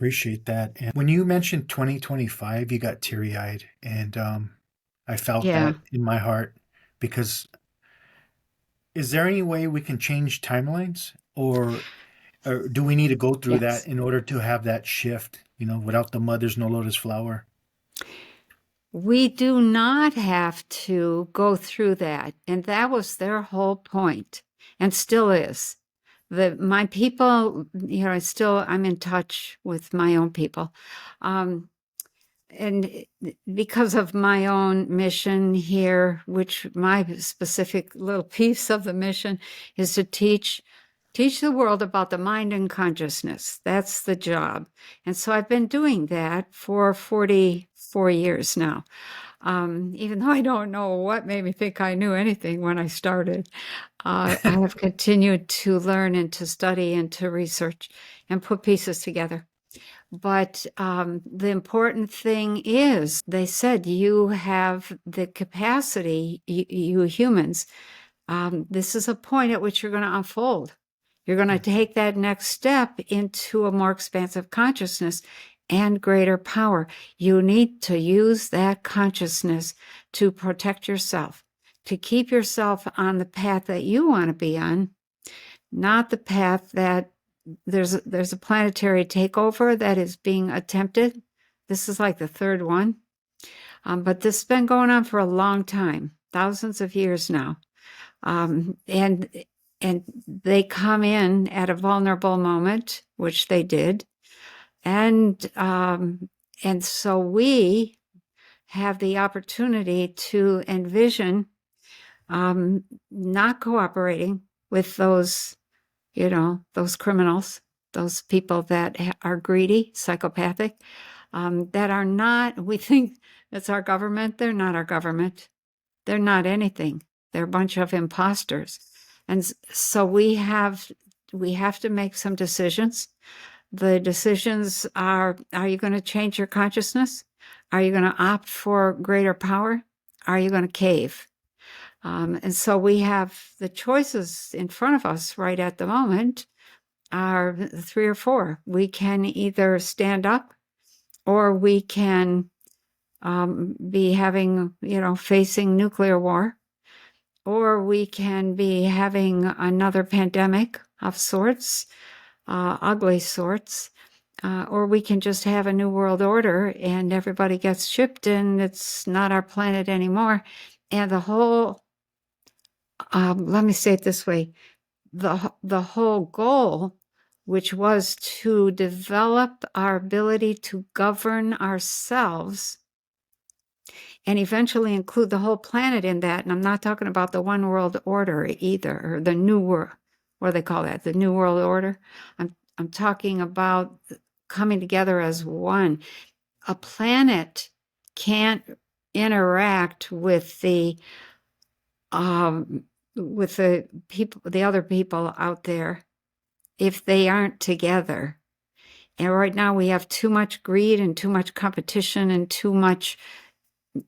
Appreciate that. And when you mentioned 2025, you got teary eyed, and I felt yeah, that in my heart because is there any way we can change timelines, or do we need to go through that yes. in order to have that shift? Without the mud, there's no lotus flower. We do not have to go through that. And that was their whole point, and still is. My people, I'm in touch with my own people. And because of my own mission here, which my specific little piece of the mission is to teach the world about the mind and consciousness. That's the job. And so I've been doing that for 44 years now. Even though I don't know what made me think I knew anything when I started, I have continued to learn and to study and to research and put pieces together. But the important thing is, they said you have the capacity, you humans. This is a point at which you're going to unfold. You're going to take that next step into a more expansive consciousness and greater power. You need to use that consciousness to protect yourself, to keep yourself on the path that you want to be on, not the path that there's a planetary takeover that is being attempted. This is like the third one. But this has been going on for a long time, thousands of years now. And they come in at a vulnerable moment, which they did. And so we have the opportunity to envision not cooperating with those criminals, those people that are greedy, psychopathic, that are not, we think it's our government. They're not our government. They're not anything. They're a bunch of imposters. And so we have to make some decisions. The decisions are you going to change your consciousness? Are you going to opt for greater power? Are you going to cave? And so we have the choices in front of us right at the moment are 3 or 4. We can either stand up, or we can be having, facing nuclear war, or we can be having another pandemic of sorts, ugly sorts, or we can just have a new world order and everybody gets shipped and it's not our planet anymore. And the whole let me say it this way, the whole goal, which was to develop our ability to govern ourselves and eventually include the whole planet in that. And I'm not talking about the one world order either, or the new world, what do they call that? The new world order. I'm talking about coming together as one. A planet can't interact with the people, the other people out there, if they aren't together. And right now we have too much greed and too much competition and too much,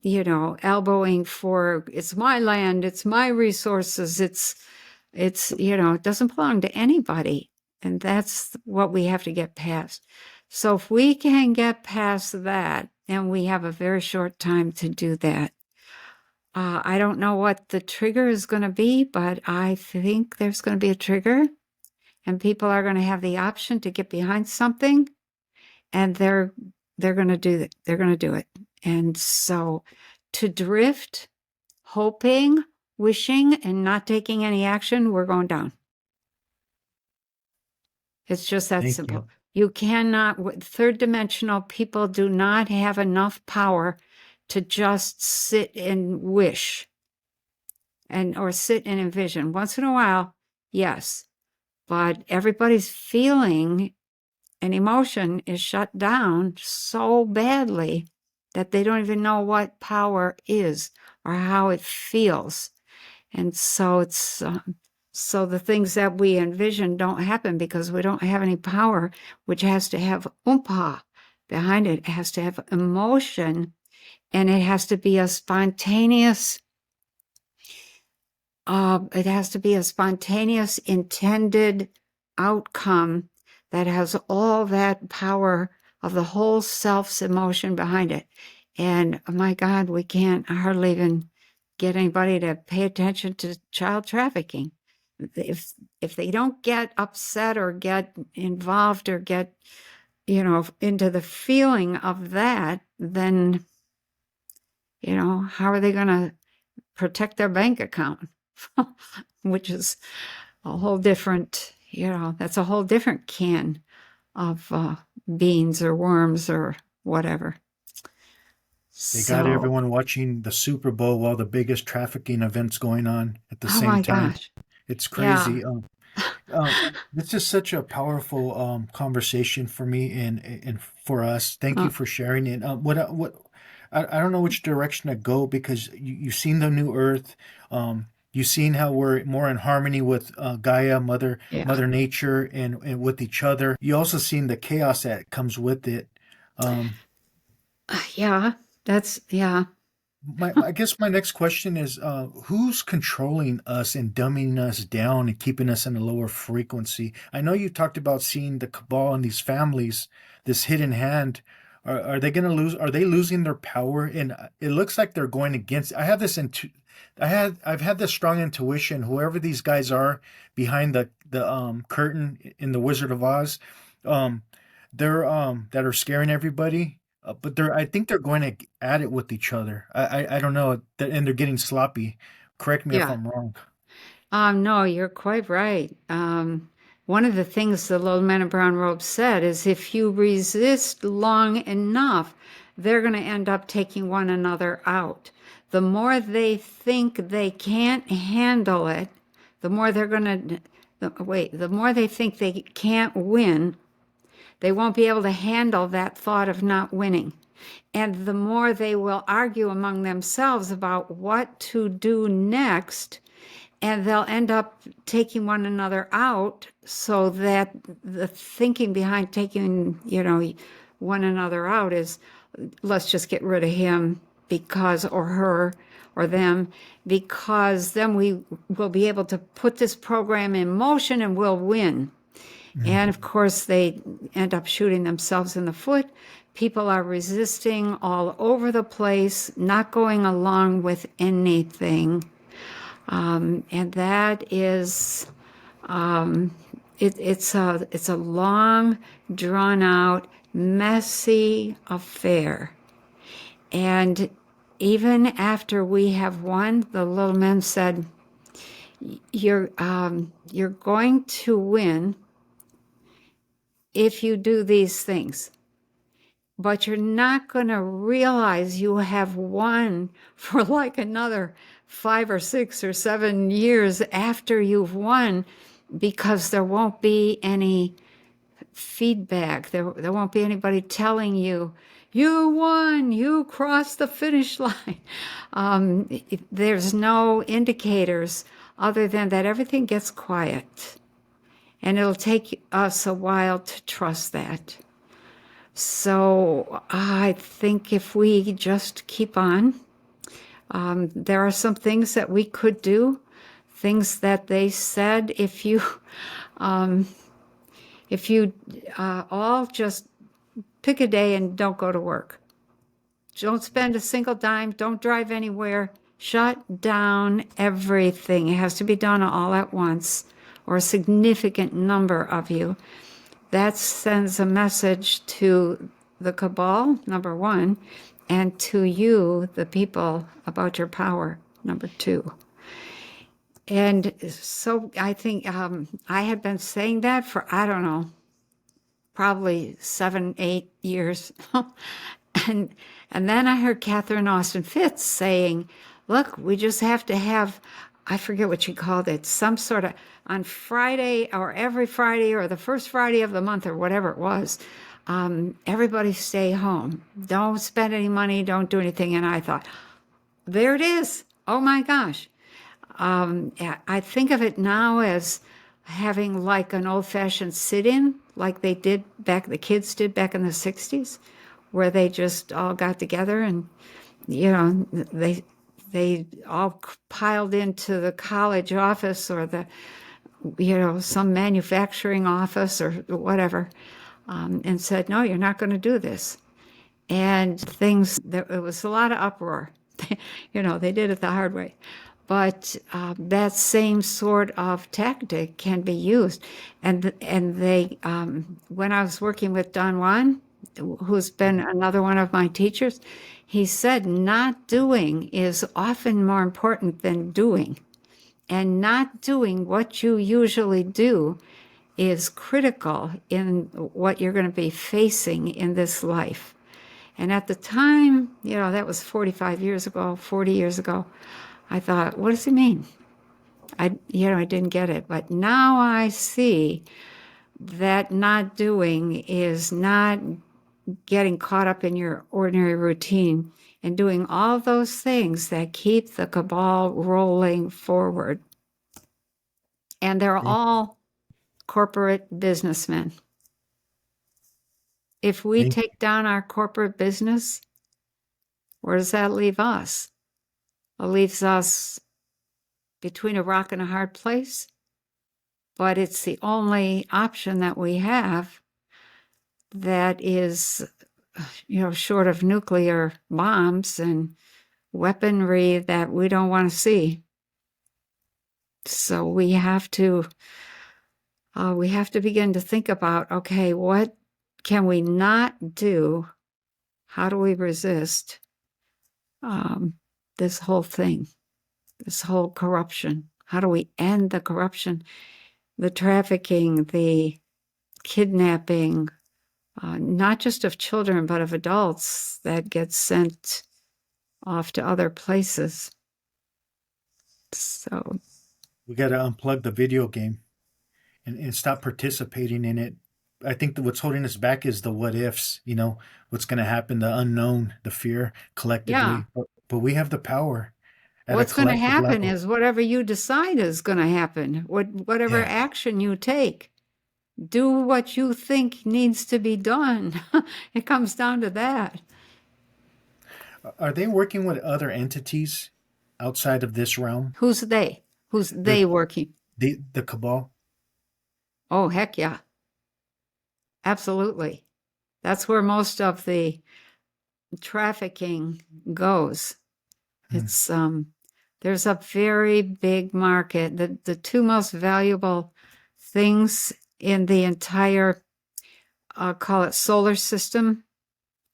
elbowing for, it's my land, it's my resources, it's it doesn't belong to anybody. And that's what we have to get past. So if we can get past that, and we have a very short time to do that, I don't know what the trigger is going to be, but I think there's going to be a trigger, and people are going to have the option to get behind something, and they're going to do it. They're going to do it. And so to drift, hoping, wishing, and not taking any action, we're going down. It's just that Thank simple. you. You cannot, third dimensional people do not have enough power to just sit and wish or sit and envision. Once in a while, yes, but everybody's feeling and emotion is shut down so badly that they don't even know what power is or how it feels. And so it's So the things that we envision don't happen because we don't have any power, which has to have oompa behind it. It has to have emotion, and it has to be a spontaneous, intended outcome that has all that power of the whole self's emotion behind it. And oh my God, we can't hardly even get anybody to pay attention to child trafficking. If they don't get upset or get involved or get, into the feeling of that, then, how are they going to protect their bank account? Which is a whole different, that's a whole different can of beans or worms or whatever. They got everyone watching the Super Bowl while the biggest trafficking event's going on at the Oh same my time. gosh. It's Yeah. crazy. This is such a powerful conversation for me and for us. Thank you Uh, for sharing it. I don't know which direction to go because you've seen the new Earth. You've seen how we're more in harmony with Gaia, yeah. Mother Nature, and with each other. You also seen the chaos that comes with it. Um, Yeah. Yeah. I guess my next question is, who's controlling us and dumbing us down and keeping us in a lower frequency? I know you talked about seeing the cabal in these families, this hidden hand. Are they going to lose? Are they losing their power? And it looks like they're going against. I've had this strong intuition. Whoever these guys are behind the curtain in the Wizard of Oz, um, they're that are scaring everybody. But I think they're going at it with each other. I don't know, and they're getting sloppy. Correct me if Yeah. I'm wrong. No, you're quite right. One of the things the little man in brown robe said is if you resist long enough, they're going to end up taking one another out. The more they think they can't handle it, the more they're going to, the more they think they can't win, they won't be able to handle that thought of not winning. And the more they will argue among themselves about what to do next, and they'll end up taking one another out so that the thinking behind taking, one another out is let's just get rid of him because, or her, or them, because then we will be able to put this program in motion and we'll win. And of course, they end up shooting themselves in the foot. People are resisting all over the place, not going along with anything. And that is, it's a long, drawn out, messy affair. And even after we have won, the little man said, you're going to win if you do these things. But you're not going to realize you have won for like another 5 or 6 or 7 years after you've won, because there won't be any feedback. There won't be anybody telling you, you won, you crossed the finish line. There's no indicators other than that everything gets quiet. And it'll take us a while to trust that. So I think if we just keep on, there are some things that we could do, things that they said um, if you all just pick a day and don't go to work. Don't spend a single dime. Don't drive anywhere. Shut down everything. It has to be done all at once, or a significant number of you. That sends a message to the cabal, number one, and to you, the people, about your power, number two. And so I think I had been saying that for, I don't know, probably 7, 8 years. and then I heard Catherine Austin Fitz saying, look, we just have to have, I forget what she called it, some sort of, on Friday or every Friday or the first Friday of the month or whatever it was, everybody stay home. Don't spend any money, don't do anything. And I thought, there it is. Oh my gosh. I think of it now as having like an old-fashioned sit-in, like the kids did back in the 60s, where they just all got together and, they all piled into the college office or some manufacturing office or whatever, and said, no, you're not going to do this. And it was a lot of uproar. They did it the hard way. But that same sort of tactic can be used. And when I was working with Don Juan, who's been another one of my teachers, he said not doing is often more important than doing. And not doing what you usually do is critical in what you're going to be facing in this life. And at the time, that was 45 years ago, 40 years ago, I thought, what does he mean? I didn't get it. But now I see that not doing is not getting caught up in your ordinary routine and doing all those things that keep the cabal rolling forward. And they're all corporate businessmen. If we take down our corporate business, where does that leave us? It leaves us between a rock and a hard place, but it's the only option that we have that is, short of nuclear bombs and weaponry that we don't want to see. So we have to begin to think about, okay, what can we not do? How do we resist this whole thing, this whole corruption? How do we end the corruption, the trafficking, the kidnapping, not just of children, but of adults that get sent off to other places? So we got to unplug the video game and stop participating in it. I think that what's holding us back is the what ifs, what's going to happen, the unknown, the fear collectively. Yeah. But we have the power. What's going to happen is whatever you decide is going to happen. Whatever action you take, do what you think needs to be done. It comes down to that. Are they working with other entities outside of this realm? Who's they? Who's they working? The cabal. Oh, heck yeah. Absolutely. That's where most of the trafficking goes. It's there's a very big market. The two most valuable things in the entire call it solar system,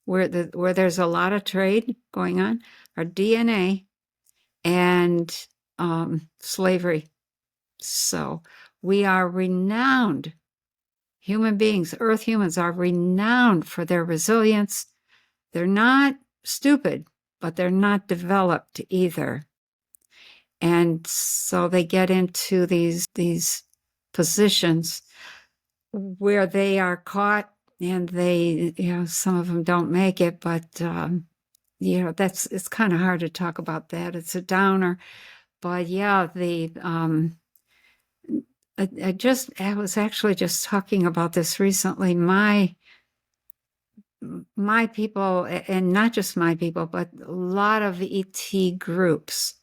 where there's a lot of trade going on, are DNA and slavery. So we are renowned. Human beings, Earth humans, are renowned for their resilience. They're not stupid, but they're not developed either. And so they get into these positions where they are caught, and they, some of them don't make it, but it's kind of hard to talk about that. It's a downer. But yeah, I was actually just talking about this recently. My people, and not just my people, but a lot of ET groups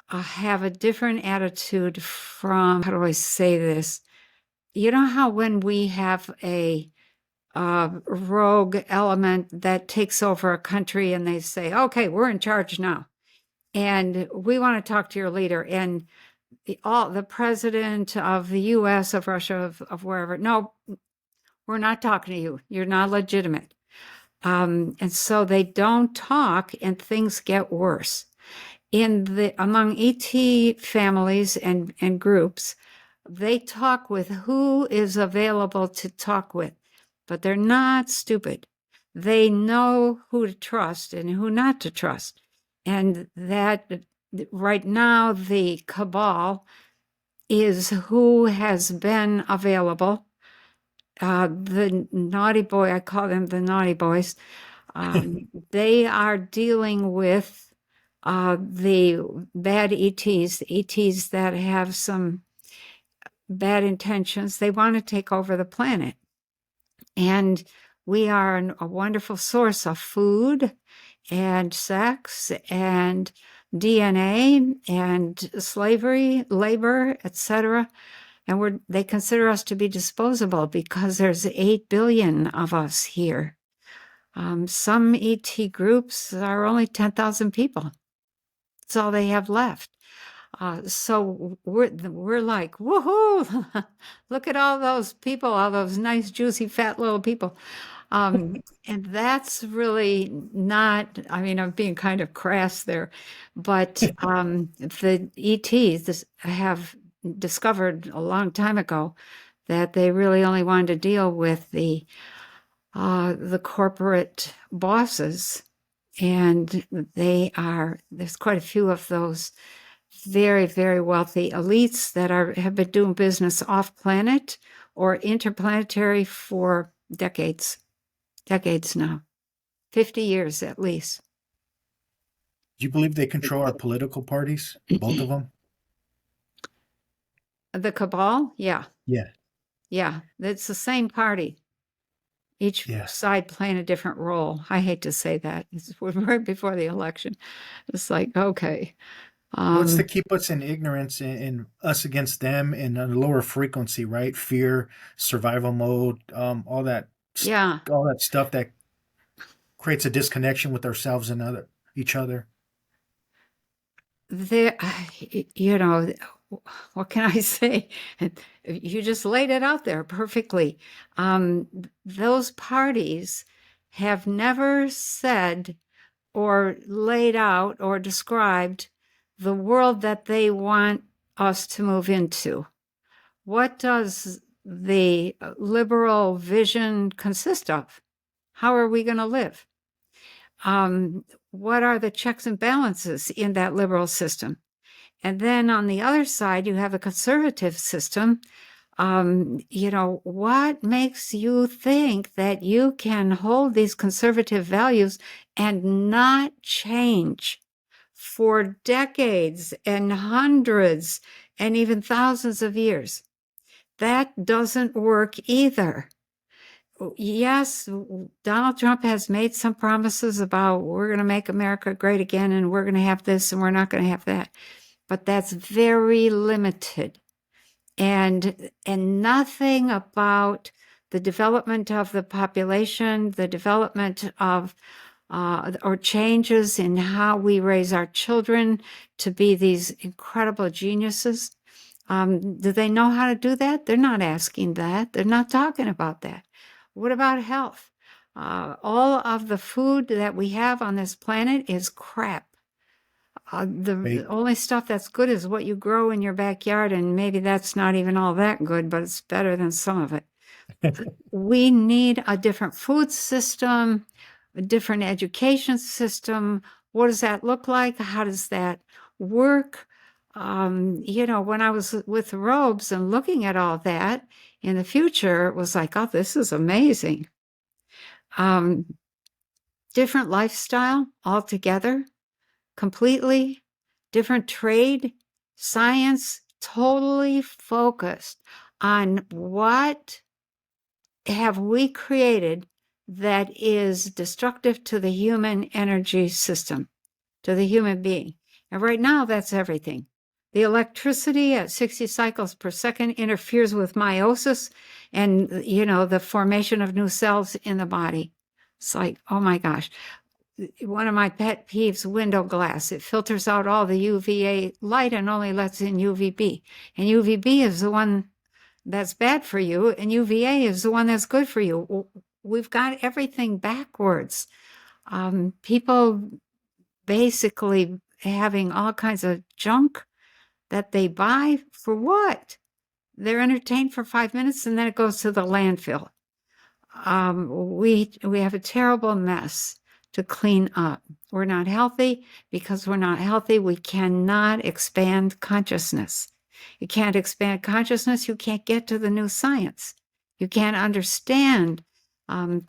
have a different attitude from, how do I say this? You know how when we have a rogue element that takes over a country and they say, okay, we're in charge now, and we want to talk to your leader, and the president of the U.S., of Russia, of wherever, no, we're not talking to you. You're not legitimate. And so they don't talk, and things get worse. Among ET families and groups, they talk with who is available to talk with, but they're not stupid. They know who to trust and who not to trust. And that right now, the cabal is who has been available. The naughty boy, I call them the naughty boys. They are dealing with The bad ETs, the ETs that have some bad intentions, they want to take over the planet. And we are a wonderful source of food and sex and DNA and slavery, labor, etc. And they consider us to be disposable because there's 8 billion of us here. Some ET groups are only 10,000 people. That's all they have left. So we're like, woohoo! Look at all those people, all those nice, juicy, fat little people. And that's really not, I mean, I'm being kind of crass there, but the ETs have discovered a long time ago that they really only wanted to deal with the corporate bosses. And there's quite a few of those very, very wealthy elites that have been doing business off planet or interplanetary for decades now, 50 years at least. Do you believe they control our political parties, both of them? The cabal, yeah, Yeah. it's the same party. Each side playing a different role. I hate to say that. It's right before the election. It's like, okay. Well, it's to keep us in ignorance and us against them in a lower frequency, right? Fear, survival mode, all that stuff that creates a disconnection with ourselves and each other. There, what can I say? You just laid it out there perfectly. Those parties have never said or laid out or described the world that they want us to move into. What does the liberal vision consist of? How are we going to live? What are the checks and balances in that liberal system? And then on the other side, you have a conservative system. What makes you think that you can hold these conservative values and not change for decades and hundreds and even thousands of years? That doesn't work either. Yes, Donald Trump has made some promises about we're going to make America great again and we're going to have this and we're not going to have that. But that's very limited. And nothing about the development of the population, the development of or changes in how we raise our children to be these incredible geniuses. Do they know how to do that? They're not asking that. They're not talking about that. What about health? All of the food that we have on this planet is crap. The only stuff that's good is what you grow in your backyard, and maybe that's not even all that good, but it's better than some of it. We need a different food system, a different education system. What does that look like? How does that work? When I was with robes and looking at all that in the future, it was like, oh, this is amazing. Different lifestyle altogether, completely different trade, science, totally focused on what have we created that is destructive to the human energy system, to the human being. And right now, that's everything. The electricity at 60 cycles per second interferes with meiosis and, the formation of new cells in the body. It's like, oh my gosh. One of my pet peeves, window glass. It filters out all the UVA light and only lets in UVB. And UVB is the one that's bad for you, and UVA is the one that's good for you. We've got everything backwards. People basically having all kinds of junk that they buy for what? They're entertained for 5 minutes and then it goes to the landfill. We have a terrible mess to clean up. We're not healthy. Because we're not healthy, we cannot expand consciousness. You can't expand consciousness, you can't get to the new science. You can't understand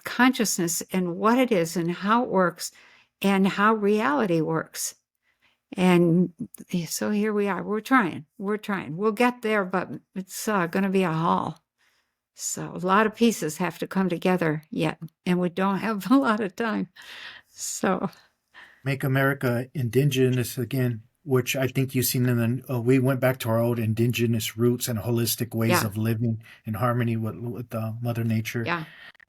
consciousness and what it is and how it works and how reality works. And so here we are. We're trying. We'll get there, but it's going to be a haul. So a lot of pieces have to come together yet, and we don't have a lot of time. So Make America indigenous again, which I think you've seen in the. We went back to our old indigenous roots and holistic ways yeah, of living in harmony with Mother Nature. yeah.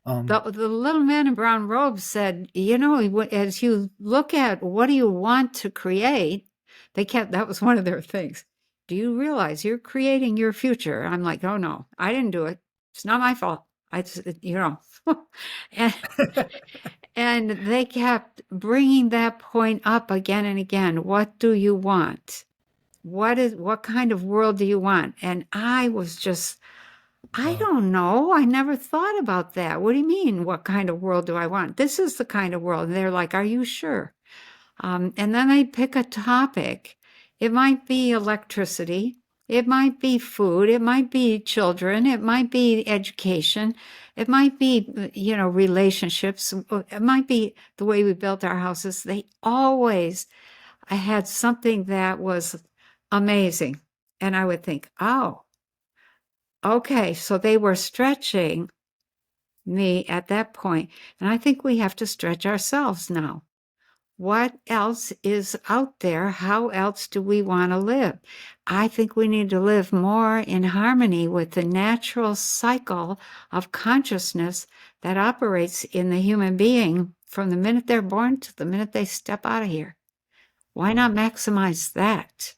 Um, The little man in brown robes said, as you look at what do you want to create, that was one of their things. Do you realize you're creating your future? I'm like, oh no, I didn't do it. It's not my fault. And, and they kept bringing that point up again and again. What do you want? What kind of world do you want? And I was just, I wow. don't know. I never thought about that. What do you mean? What kind of world do I want? This is the kind of world. And they're like, are you sure? And then they pick a topic. It might be electricity. It might be food. It might be children. It might be education. It might be, relationships. It might be the way we built our houses. They always had something that was amazing. And I would think, oh, okay, so they were stretching me at that point, and I think we have to stretch ourselves now. What else is out there? How else do we want to live? I think we need to live more in harmony with the natural cycle of consciousness that operates in the human being from the minute they're born to the minute they step out of here. Why not maximize that?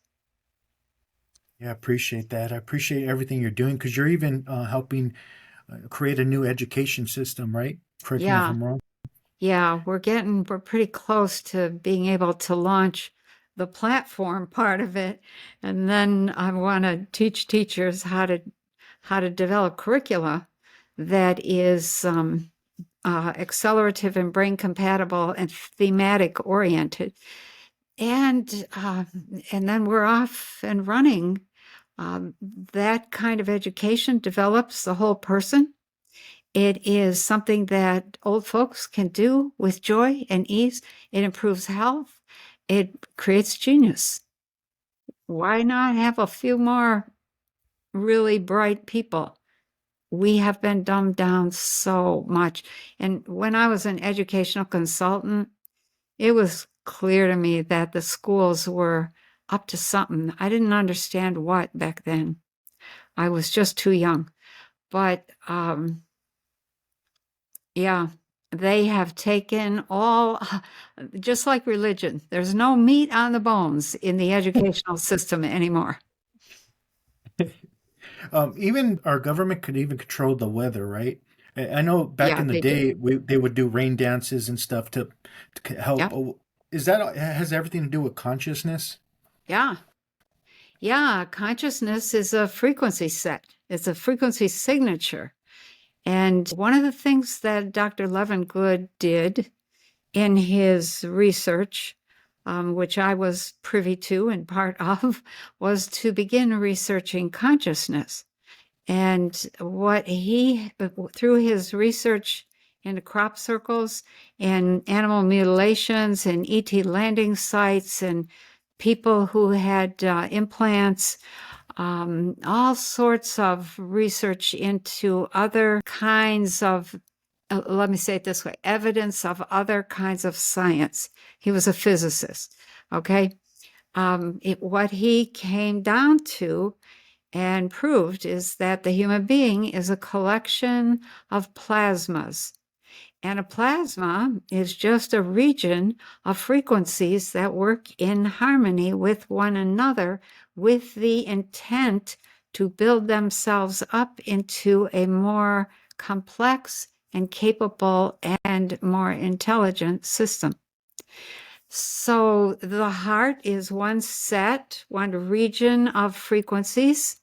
Yeah, I appreciate that. I appreciate everything you're doing because you're even helping create a new education system, right? Correct me if Yeah. I'm wrong. Yeah, we're pretty close to being able to launch the platform part of it. And then I want to teach teachers how to develop curricula that is accelerative and brain compatible and thematic oriented. And then we're off and running. That kind of education develops the whole person. It is something that old folks can do with joy and ease. It improves health. It creates genius. Why not have a few more really bright people? We have been dumbed down so much. And when I was an educational consultant, it was clear to me that the schools were up to something. I didn't understand what back then. I was just too young. But yeah, they have taken all, just like religion, there's no meat on the bones in the educational system anymore. Even our government could even control the weather, right? I know back Yeah, in the they do. day they would do rain dances and stuff to help. Yep. Is that has everything to do with consciousness? Yeah. Yeah. Consciousness is a frequency set, it's a frequency signature. And one of the things that Dr. Levengood did in his research, which I was privy to and part of, was to begin researching consciousness. And what through his research into crop circles and animal mutilations and ET landing sites and people who had implants, all sorts of research into other kinds of, let me say it this way, evidence of other kinds of science. He was a physicist, okay? What he came down to and proved is that the human being is a collection of plasmas. And a plasma is just a region of frequencies that work in harmony with one another with the intent to build themselves up into a more complex and capable and more intelligent system. So the heart is one region of frequencies.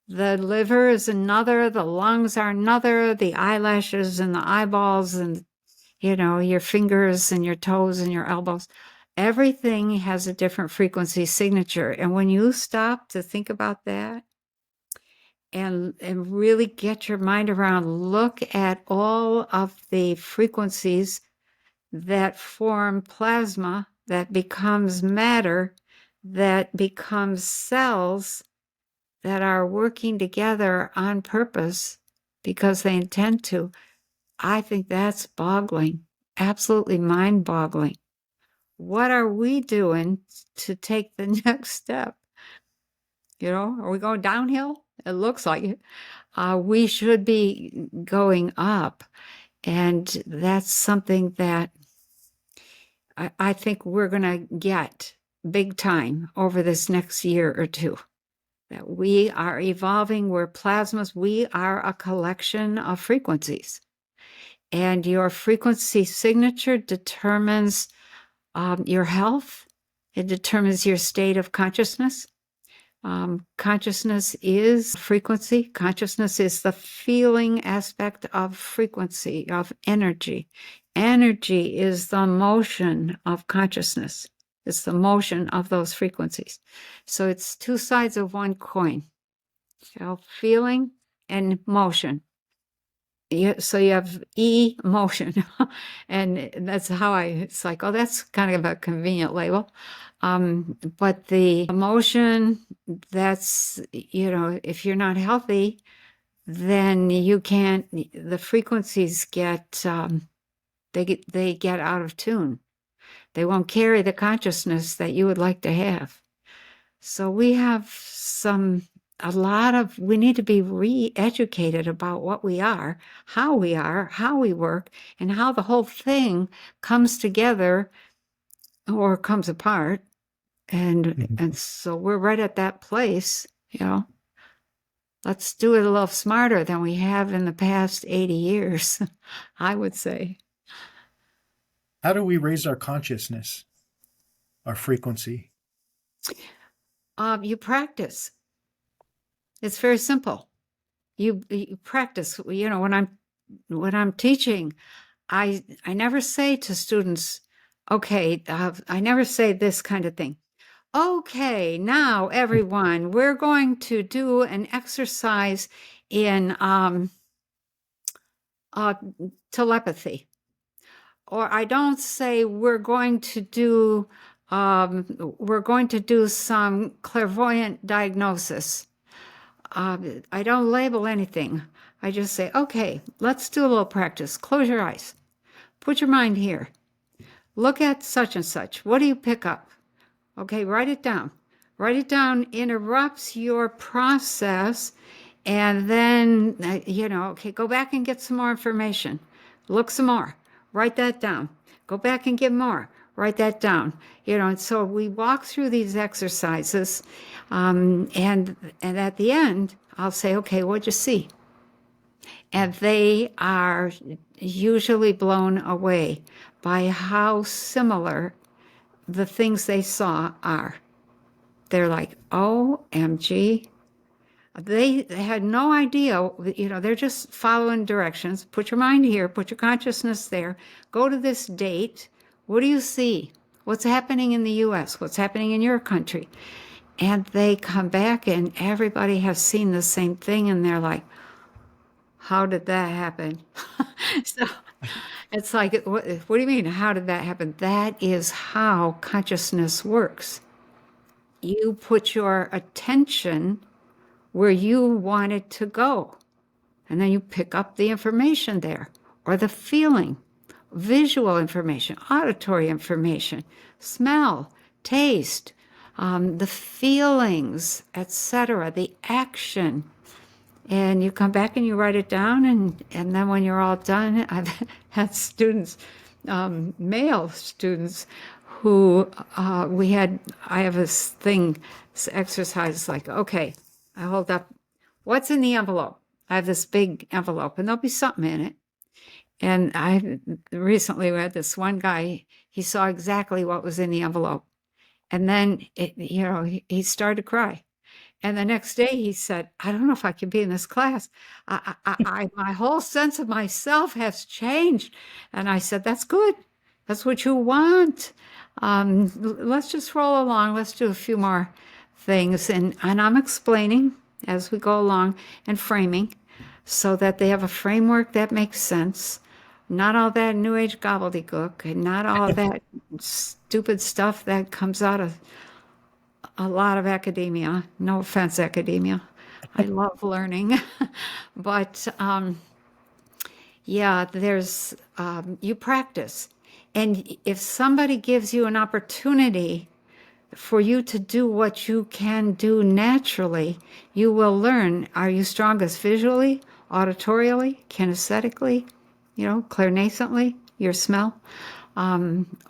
The liver is another, the lungs are another, the eyelashes and the eyeballs and, your fingers and your toes and your elbows. Everything has a different frequency signature. And when you stop to think about that and really get your mind around, look at all of the frequencies that form plasma that becomes matter, that becomes cells that are working together on purpose because they intend to. I think that's boggling, absolutely mind-boggling. What are we doing to take the next step? Are we going downhill? It looks like it. We should be going up. And that's something that I think we're going to get big time over this next year or two. That we are evolving, we're plasmas, we are a collection of frequencies. And your frequency signature determines your health. It determines your state of consciousness. Consciousness is frequency. Consciousness is the feeling aspect of frequency, of energy. Energy is the motion of consciousness. It's the motion of those frequencies. So it's two sides of one coin, feeling and motion. So you have emotion, and that's how it's like, oh, that's kind of a convenient label. But the emotion, that's, if you're not healthy, then you can't, the frequencies get, they get out of tune. They won't carry the consciousness that you would like to have. So we have we need to be re-educated about what we are, how we work, and how the whole thing comes together or comes apart. And so we're right at that place, Let's do it a little smarter than we have in the past 80 years, I would say. How do we raise our consciousness, our frequency? You practice. It's very simple. You practice. When I'm teaching, I never say to students, okay, I never say this kind of thing. Okay, now everyone, we're going to do an exercise in telepathy. Or I don't say we're going to do some clairvoyant diagnosis. I don't label anything. I just say, okay, let's do a little practice. Close your eyes. Put your mind here. Look at such and such. What do you pick up? Okay, write it down. Write it down interrupts your process. And then, okay, go back and get some more information. Look some more. Write that down. Go back and get more. Write that down. And so we walk through these exercises. And at the end, I'll say, okay, what'd you see? And they are usually blown away by how similar the things they saw are. They're like, OMG. They had no idea, they're just following directions. Put your mind here, put your consciousness there, go to this date. What do you see? What's happening in the US? What's happening in your country? And they come back and everybody has seen the same thing and they're like, how did that happen? So it's like, what do you mean? How did that happen? That is how consciousness works. You put your attention where you want it to go, and then you pick up the information there, or the feeling, visual information, auditory information, smell, taste, the feelings, etc., the action. And you come back and you write it down, and then when you're all done, I've had students, male students, who I have this thing, this exercise like, okay, I hold up, what's in the envelope? I have this big envelope, and there'll be something in it. And I recently had this one guy, he saw exactly what was in the envelope. And then, he started to cry. And the next day he said, I don't know if I can be in this class. My whole sense of myself has changed. And I said, that's good. That's what you want. Let's just roll along. Let's do a few more things. And I'm explaining as we go along and framing so that they have a framework that makes sense. Not all that New Age gobbledygook and not all that stupid stuff that comes out of a lot of academia. No offense, academia. I love learning. But yeah, you practice. And if somebody gives you an opportunity for you to do what you can do naturally, you will learn. Are you strongest visually, auditorially, kinesthetically, clairnasently, your smell,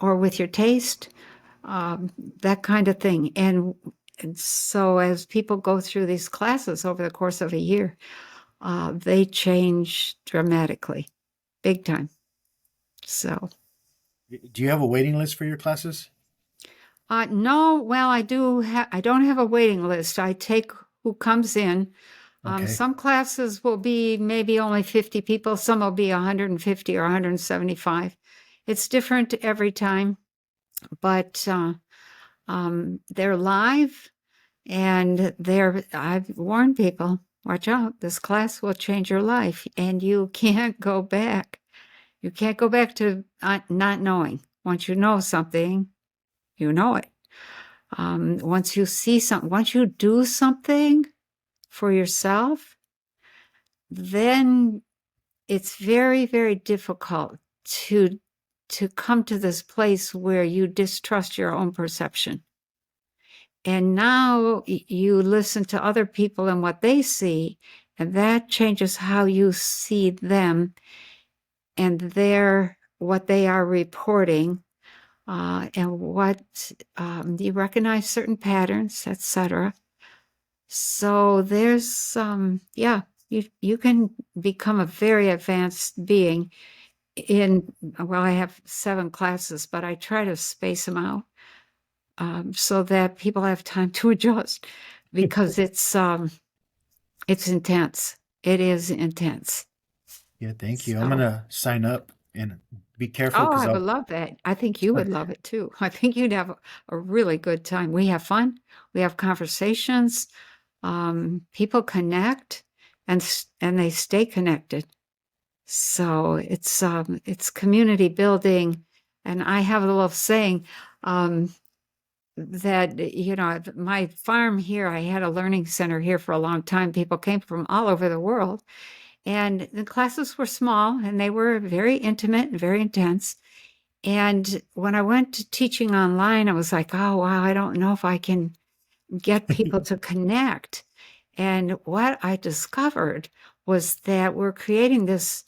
or with your taste, that kind of thing. And so as people go through these classes over the course of a year, they change dramatically, big time. So, Do you have a waiting list for your classes? no, well, I do. I don't have a waiting list. I take who comes in. Okay. Some classes will be maybe only 50 people. Some will be 150 or 175. It's different every time, but they're live and I've warned people, watch out, this class will change your life and you can't go back. You can't go back to not knowing. Once you know something, you know it. Once you see something, once you do something for yourself, then it's very, very difficult to come to this place where you distrust your own perception. And now you listen to other people and what they see, and that changes how you see them and what they are reporting, and what you recognize certain patterns, etc. So there's you can become a very advanced being well, I have 7 classes, but I try to space them out so that people have time to adjust because it's intense. It is intense. Yeah, thank you. I'm So, gonna sign up and be careful oh, because I would I'll. love that. I think you would love it too. I think you'd have a really good time. We have fun. We have conversations. People connect and they stay connected. So it's community building. And I have a little saying, that, my farm here, I had a learning center here for a long time. People came from all over the world. And the classes were small and they were very intimate and very intense. And when I went to teaching online, I was like, oh, wow, I don't know if I can get people to connect. And what I discovered was that we're creating this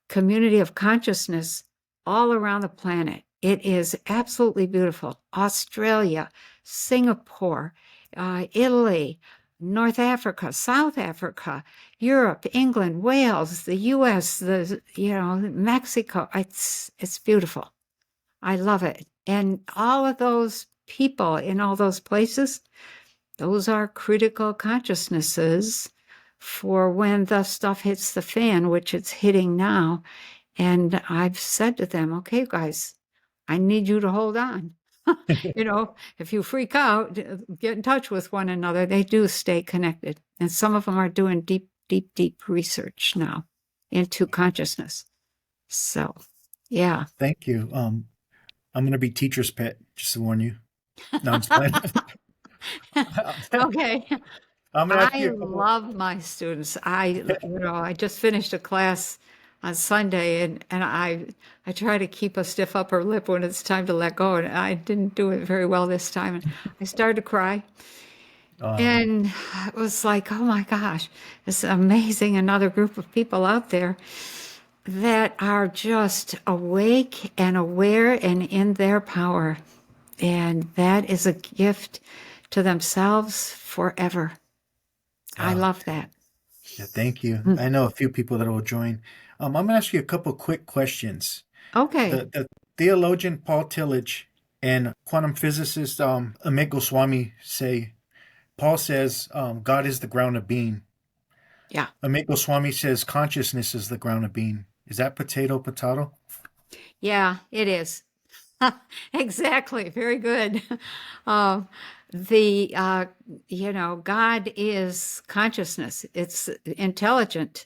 community of consciousness all around the planet. It is absolutely beautiful. Australia, Singapore, Italy, North Africa, South Africa, Europe, England, Wales, the US, Mexico. It's beautiful. I love it. And all of those people in all those places, those are critical consciousnesses for when the stuff hits the fan, which it's hitting now. And I've said to them, okay, guys, I need you to hold on. If you freak out, get in touch with one another. They do stay connected. And some of them are doing deep, deep, deep research now into consciousness. So, yeah. Thank you. I'm gonna be teacher's pet, just to warn you. No, I'm just playing. Okay. I'm gonna ask I you a couple. love my students. I just finished a class on Sunday and I try to keep a stiff upper lip when it's time to let go. And I didn't do it very well this time. And I started to cry. Um, And it was like, oh my gosh, it's amazing. Another group of people out there that are just awake and aware and in their power. And that is a gift to themselves forever. I uh, love that. yeah, thank you. Mm. I know a few people that will join. I'm gonna ask you a couple quick questions. Okay. The theologian Paul Tillich and quantum physicist Amit Goswami say Paul says God is the ground of being. Yeah. Amit Goswami says consciousness is the ground of being. Is that potato potato? Yeah, it is. Exactly. Very good. Uh, God is consciousness. It's intelligent.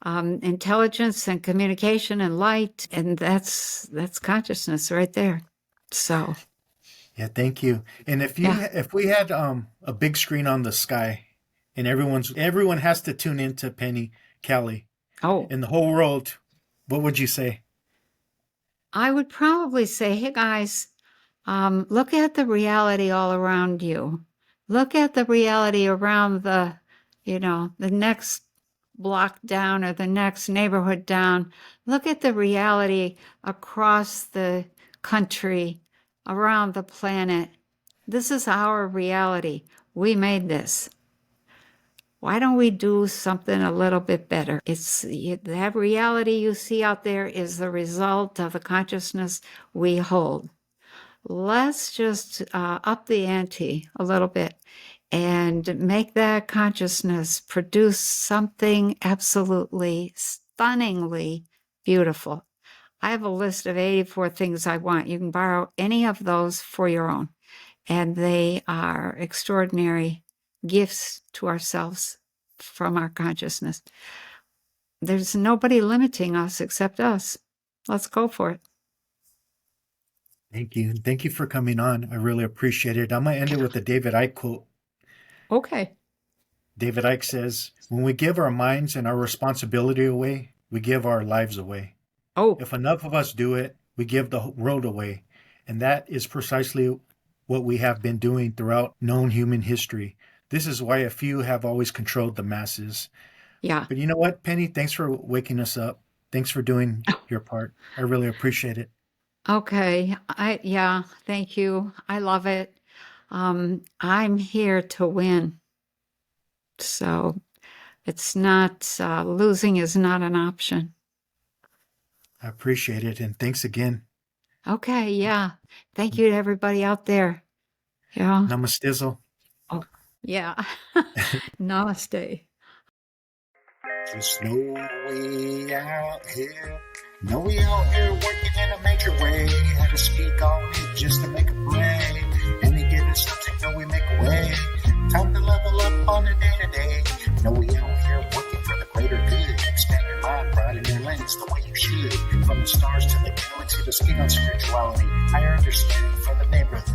intelligence and communication and light, and that's consciousness right there. So Yeah, thank you. And if we had a big screen on the sky, and everyone has to tune into Penny Kelly in the whole world, what would you say? I would probably say, hey guys, look at the reality all around you. Look at the reality around the next block down or the next neighborhood down. Look at the reality across the country, around the planet. This is our reality. We made this. Why don't we do something a little bit better? That reality you see out there is the result of the consciousness we hold. Let's just up the ante a little bit and make that consciousness produce something absolutely stunningly beautiful. I have a list of 84 things I want. You can borrow any of those for your own. And they are extraordinary gifts to ourselves from our consciousness. There's nobody limiting us except us. Let's go for it. Thank you. Thank you for coming on. I really appreciate it. I'm going to end it with a David Icke quote. Okay. David Icke says, when we give our minds and our responsibility away, we give our lives away. If enough of us do it, we give the world away. And that is precisely what we have been doing throughout known human history. This is why a few have always controlled the masses. Yeah. But you know what, Penny? Thanks for waking us up. Thanks for doing your part. I really appreciate it. Okay. Thank you. I love it. I'm here to win. So it's not, losing is not an option. I appreciate it. And thanks again. Okay. Yeah. Thank you to everybody out there. Yeah. Namastizzle. Oh, yeah. Namaste. Just know we out here. Know we out here working in a major way. Had to speak on it just to make a play. Any given subject, know we make a way. Time to level up on a day-to-day. Know we out here working for the greater good. Expand your mind, broaden your lens the way you should. From the stars to the galaxy to speak on spirituality. Higher understanding from the neighborhood